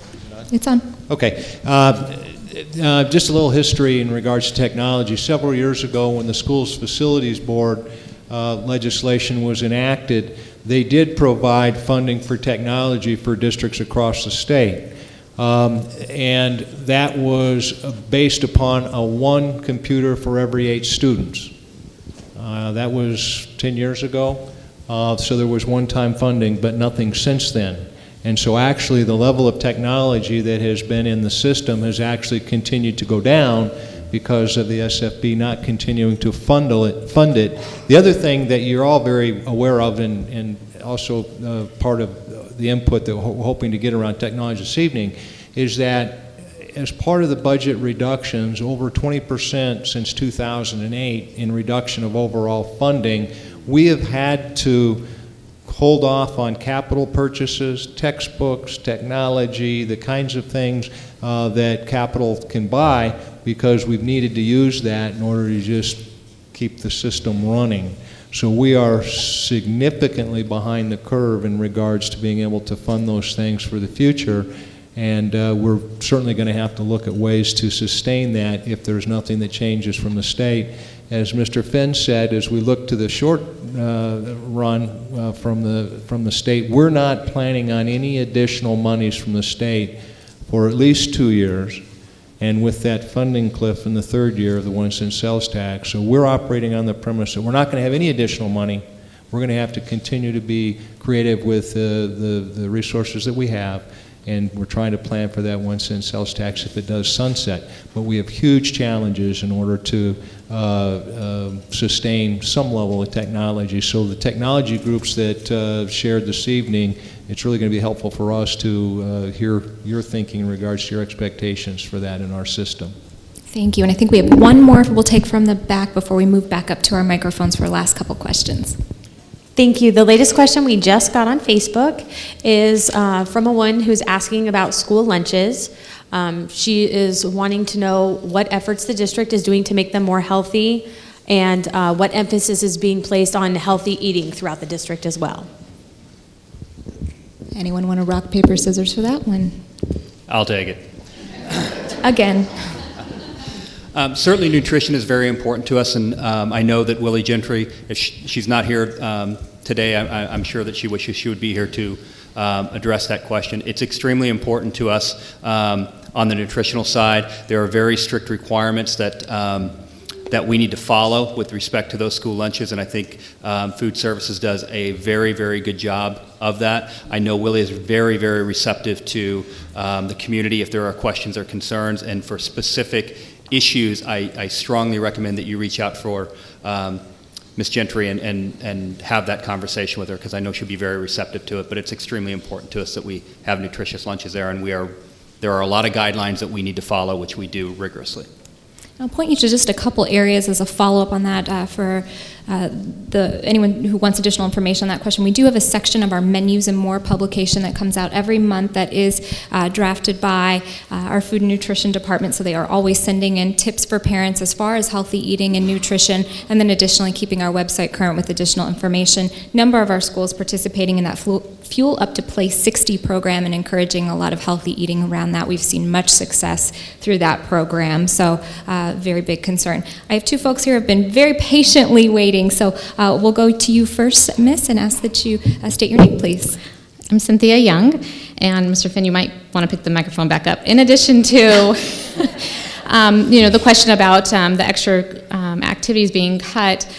It's on. Okay. Just a little history in regards to technology. Several years ago, when the Schools Facilities Board legislation was enacted, they did provide funding for technology for districts across the state. And that was based upon a 1 computer for every 8 students. That was 10 years ago. So there was one-time funding, but nothing since then. And so actually the level of technology that has been in the system has actually continued to go down because of the SFB not continuing to fund it. The other thing that you're all very aware of, and also part of the input that we're hoping to get around technology this evening, is that as part of the budget reductions, over 20% since 2008 in reduction of overall funding, we have had to hold off on capital purchases, textbooks, technology, the kinds of things that capital can buy, because we've needed to use that in order to just keep the system running. So we are significantly behind the curve in regards to being able to fund those things for the future, and we're certainly going to have to look at ways to sustain that if there's nothing that changes from the state. As Mr. Finn said, as we look to the short run from the state, we're not planning on any additional monies from the state for at least 2 years, and with that funding cliff in the 3rd year of the 1 cent sales tax. So we're operating on the premise that we're not going to have any additional money. We're going to have to continue to be creative with the resources that we have, and we're trying to plan for that 1 cent sales tax if it does sunset. But we have huge challenges in order to sustain some level of technology. So the technology groups that shared this evening, it's really going to be helpful for us to hear your thinking in regards to your expectations for that in our system. Thank you. And I think we have one more we'll take from the back before we move back up to our microphones for our last couple questions. Thank you. The latest question we just got on Facebook is from a woman who's asking about school lunches. She is wanting to know what efforts the district is doing to make them more healthy, and what emphasis is being placed on healthy eating throughout the district as well. Anyone want to rock, paper, scissors for that one? I'll take it. Again. Certainly nutrition is very important to us, and I know that Willie Gentry, if she's not here today, I'm sure that she wishes she would be here to address that question. It's extremely important to us on the nutritional side. There are very strict requirements that that we need to follow with respect to those school lunches, and I think Food Services does a very, very good job of that. I know Willie is very, very receptive to the community if there are questions or concerns, and for specific issues, I strongly recommend that you reach out for Ms. Gentry and have that conversation with her, because I know she'll be very receptive to it, but it's extremely important to us that we have nutritious lunches there, and there are a lot of guidelines that we need to follow, which we do rigorously. I'll point you to just a couple areas as a follow-up on that for anyone who wants additional information on that question. We do have a section of our Menus and More publication that comes out every month that is drafted by our Food and Nutrition Department, so they are always sending in tips for parents as far as healthy eating and nutrition, and then additionally keeping our website current with additional information. Number of our schools participating in that Fuel Up to Play 60 program and encouraging a lot of healthy eating around that. We've seen much success through that program, so very big concern. I have two folks here who have been very patiently waiting, so we'll go to you first, Miss, and ask that you state your name, please. I'm Cynthia Young, and Mr. Finn, you might want to pick the microphone back up. In addition to the question about the extra activities being cut,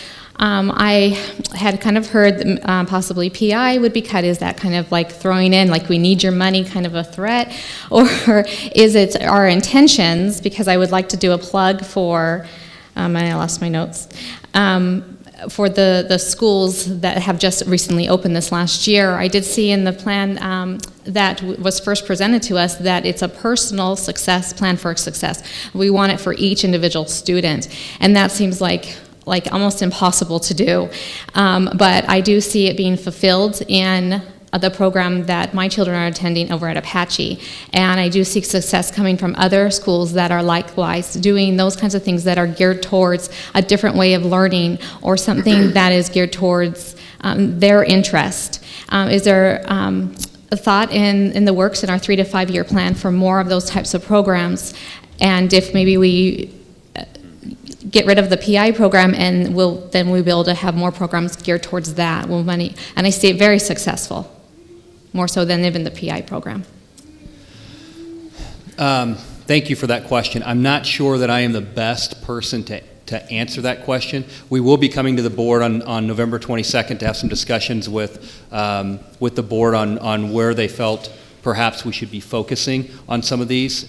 I had kind of heard that possibly PI would be cut. Is that kind of like throwing in, like, we need your money kind of a threat? Or is it our intentions, because I would like to do a plug for, and I lost my notes, for the schools that have just recently opened this last year. I did see in the plan that was first presented to us that it's a personal success plan for success. We want it for each individual student, and that seems like almost impossible to do. But I do see it being fulfilled in the program that my children are attending over at Apache. And I do see success coming from other schools that are likewise doing those kinds of things that are geared towards a different way of learning, or something that is geared towards their interest. Is there a thought in the works in our 3 to 5 year plan for more of those types of programs? And if maybe we get rid of the PI program, and then we'll be able to have more programs geared towards that. And I see it very successful, more so than even the PI program. Thank you for that question. I'm not sure that I am the best person to answer that question. We will be coming to the board on November 22nd to have some discussions with the board on where they felt perhaps we should be focusing on some of these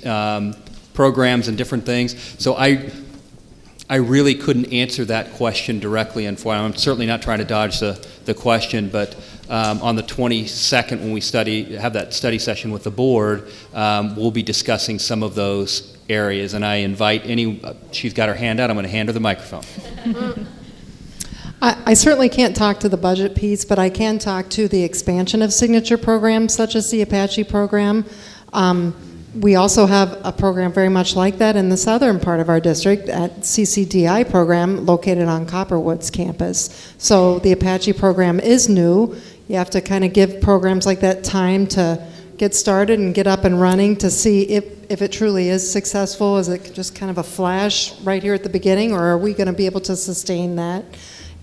programs and different things. So I really couldn't answer that question directly, and I'm certainly not trying to dodge the question, but on the 22nd, when we have that study session with the board, we'll be discussing some of those areas, and I invite she's got her hand out, I'm going to hand her the microphone. I certainly can't talk to the budget piece, but I can talk to the expansion of signature programs such as the Apache program. We also have a program very much like that in the southern part of our district at CCDI program located on Copperwoods campus. So the Apache program is new. You have to kind of give programs like that time to get started and get up and running to see if it truly is successful. Is it just kind of a flash right here at the beginning, or are we going to be able to sustain that?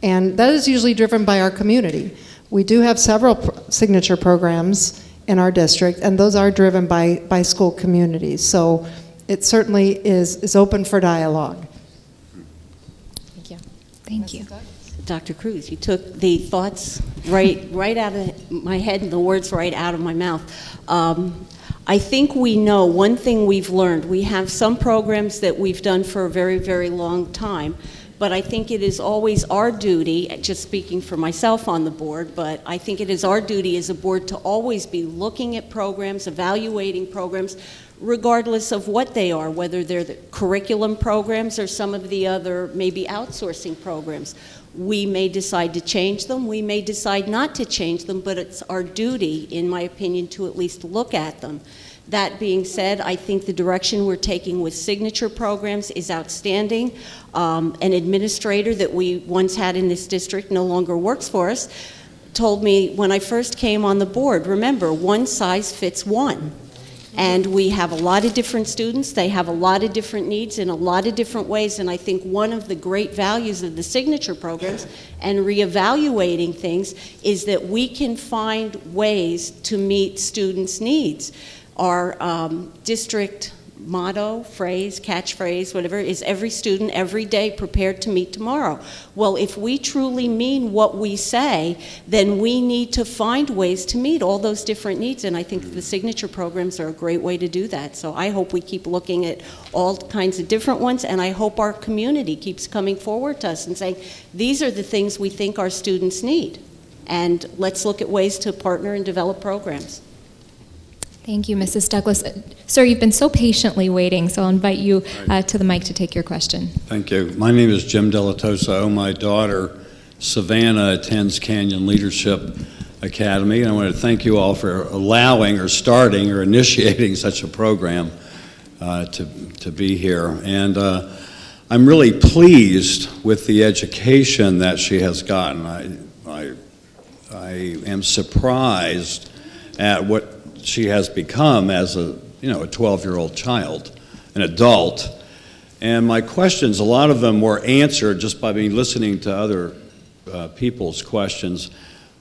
And that is usually driven by our community. We do have several signature programs in our district, and those are driven by school communities. So it certainly is open for dialogue. Thank you. Thank you. Dr. Cruz, you took the thoughts right out of my head and the words right out of my mouth. I think we know one thing we've learned. We have some programs that we've done for a very, very long time, but I think it is always our duty, just speaking for myself on the board, but I think it is our duty as a board to always be looking at programs, evaluating programs, regardless of what they are, whether they're the curriculum programs or some of the other maybe outsourcing programs. We may decide to change them, we may decide not to change them, but it's our duty, in my opinion, to at least look at them. That being said, I think the direction we're taking with signature programs is outstanding. An administrator that we once had in this district, no longer works for us, told me when I first came on the board, remember, one size fits one. And we have a lot of different students. They have a lot of different needs in a lot of different ways. And I think one of the great values of the signature programs and reevaluating things is that we can find ways to meet students' needs. Our district motto, phrase, catchphrase, whatever, is every student, every day prepared to meet tomorrow. Well, if we truly mean what we say, then we need to find ways to meet all those different needs, and I think the signature programs are a great way to do that. So I hope we keep looking at all kinds of different ones, and I hope our community keeps coming forward to us and saying, these are the things we think our students need, and let's look at ways to partner and develop programs. Thank you, Mrs. Douglas. Sir, you've been so patiently waiting, so I'll invite you to the mic to take your question. Thank you. My name is Jim Delatoso. My daughter, Savannah, attends Canyon Leadership Academy, and I want to thank you all for allowing or starting or initiating such a program to be here. And I'm really pleased with the education that she has gotten. I am surprised at what she has become as a 12-year-old child, an adult. And my questions, a lot of them were answered just by me listening to other people's questions.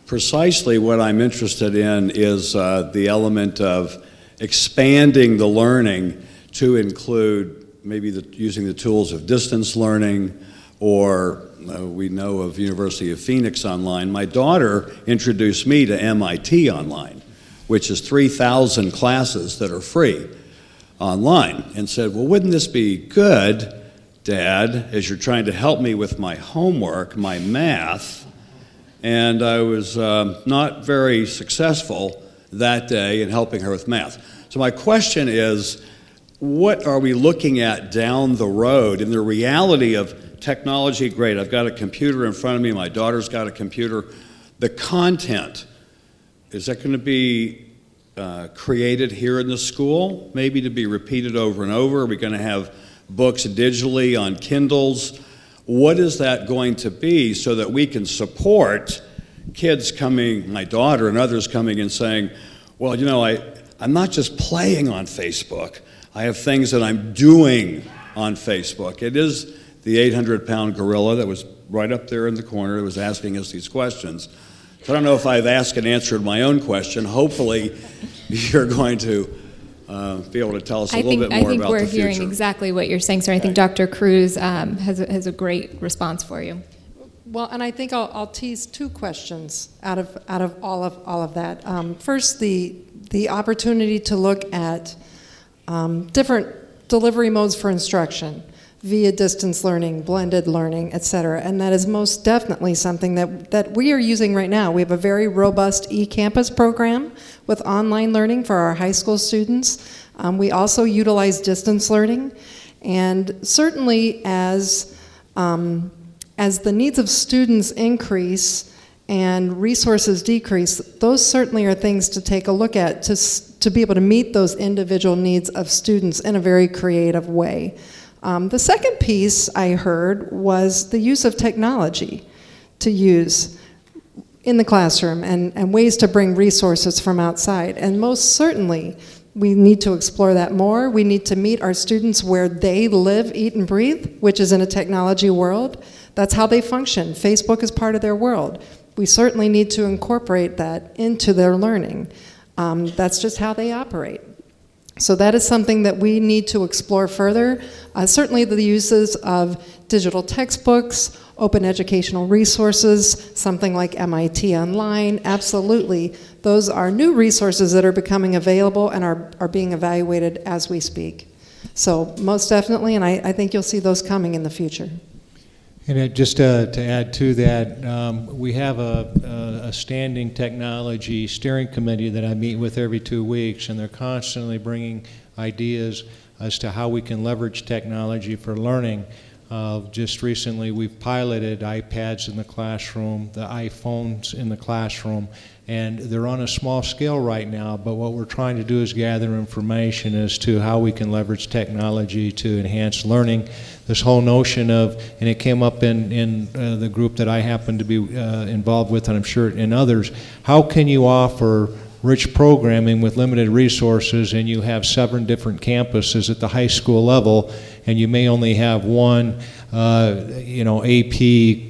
Precisely what I'm interested in is the element of expanding the learning to include maybe using the tools of distance learning, or we know of University of Phoenix Online. My daughter introduced me to MIT Online, which is 3,000 classes that are free online, and said, well, wouldn't this be good, Dad, as you're trying to help me with my homework, my math? And I was not very successful that day in helping her with math. So my question is, what are we looking at down the road in the reality of technology? Great, I've got a computer in front of me, my daughter's got a computer. The content, is that going to be created here in the school, maybe to be repeated over and over? Are we going to have books digitally on Kindles? What is that going to be so that we can support kids coming, my daughter and others coming and saying, well, you know, I'm not just playing on Facebook. I have things that I'm doing on Facebook. It is the 800-pound gorilla that was right up there in the corner that was asking us these questions. So I don't know if I've asked and answered my own question. Hopefully, you're going to be able to tell us a little bit more about the future. I think we're hearing exactly what you're saying, sir. I think Dr. Cruz has a great response for you. Well, and I think I'll tease two questions out of all of that. First, the opportunity to look at different delivery modes for instruction via distance learning, blended learning, et cetera. And that is most definitely something that we are using right now. We have a very robust eCampus program with online learning for our high school students. We also utilize distance learning. And certainly as the needs of students increase and resources decrease, those certainly are things to take a look at to be able to meet those individual needs of students in a very creative way. The second piece I heard was the use of technology to use in the classroom and ways to bring resources from outside. And most certainly, we need to explore that more. We need to meet our students where they live, eat, and breathe, which is in a technology world. That's how they function. Facebook is part of their world. We certainly need to incorporate that into their learning. That's just how they operate. So that is something that we need to explore further. Certainly the uses of digital textbooks, open educational resources, something like MIT Online, absolutely. Those are new resources that are becoming available and are being evaluated as we speak. So most definitely, and I think you'll see those coming in the future. And just to add to that, we have a standing technology steering committee that I meet with every 2 weeks, and they're constantly bringing ideas as to how we can leverage technology for learning. Just recently, we've piloted iPads in the classroom, the iPhones in the classroom, and they're on a small scale right now, but what we're trying to do is gather information as to how we can leverage technology to enhance learning. This whole notion of, and it came up in the group that I happen to be involved with, and I'm sure in others, how can you offer rich programming with limited resources, and you have 7 different campuses at the high school level, and you may only have one AP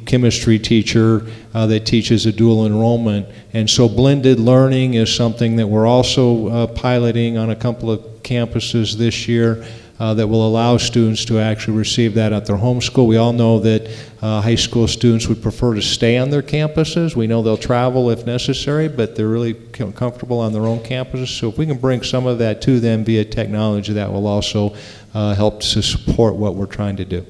chemistry teacher that teaches a dual enrollment. And so blended learning is something that we're also piloting on a couple of campuses this year that will allow students to actually receive that at their home school. We all know that high school students would prefer to stay on their campuses. We know they'll travel if necessary, but they're really comfortable on their own campuses. So if we can bring some of that to them via technology, that will also help to support what we're trying to do.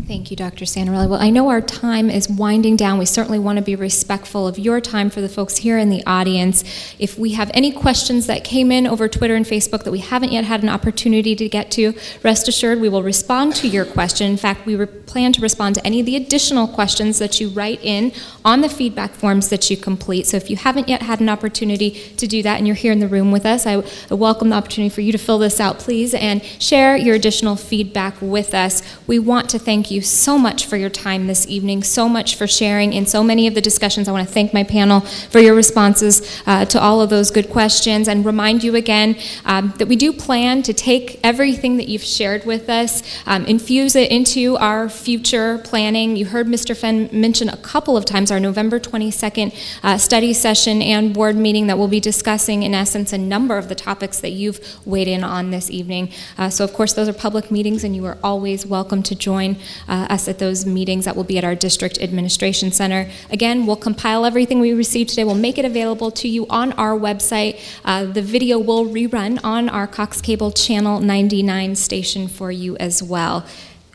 Thank you, Dr. Santarelli. Well, I know our time is winding down. We certainly want to be respectful of your time for the folks here in the audience. If we have any questions that came in over Twitter and Facebook that we haven't yet had an opportunity to get to, rest assured we will respond to your question. In fact, we plan to respond to any of the additional questions that you write in on the feedback forms that you complete. So if you haven't yet had an opportunity to do that and you're here in the room with us, I welcome the opportunity for you to fill this out, please, and share your additional feedback with us. We want to thank you so much for your time this evening, so much for sharing in so many of the discussions. I want to thank my panel for your responses to all of those good questions, and remind you again that we do plan to take everything that you've shared with us, infuse it into our future planning. You heard Mr. Fenn mention a couple of times our November 22nd study session and board meeting that will be discussing, in essence, a number of the topics that you've weighed in on this evening. So, of course, those are public meetings, and you are always welcome to join us at those meetings. That will be at our District Administration Center. Again, we'll compile everything we received today. We'll make it available to you on our website. The video will rerun on our Cox Cable Channel 99 station for you as well.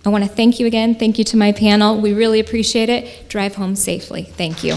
I want to thank you again. Thank you to my panel. We really appreciate it. Drive home safely. Thank you.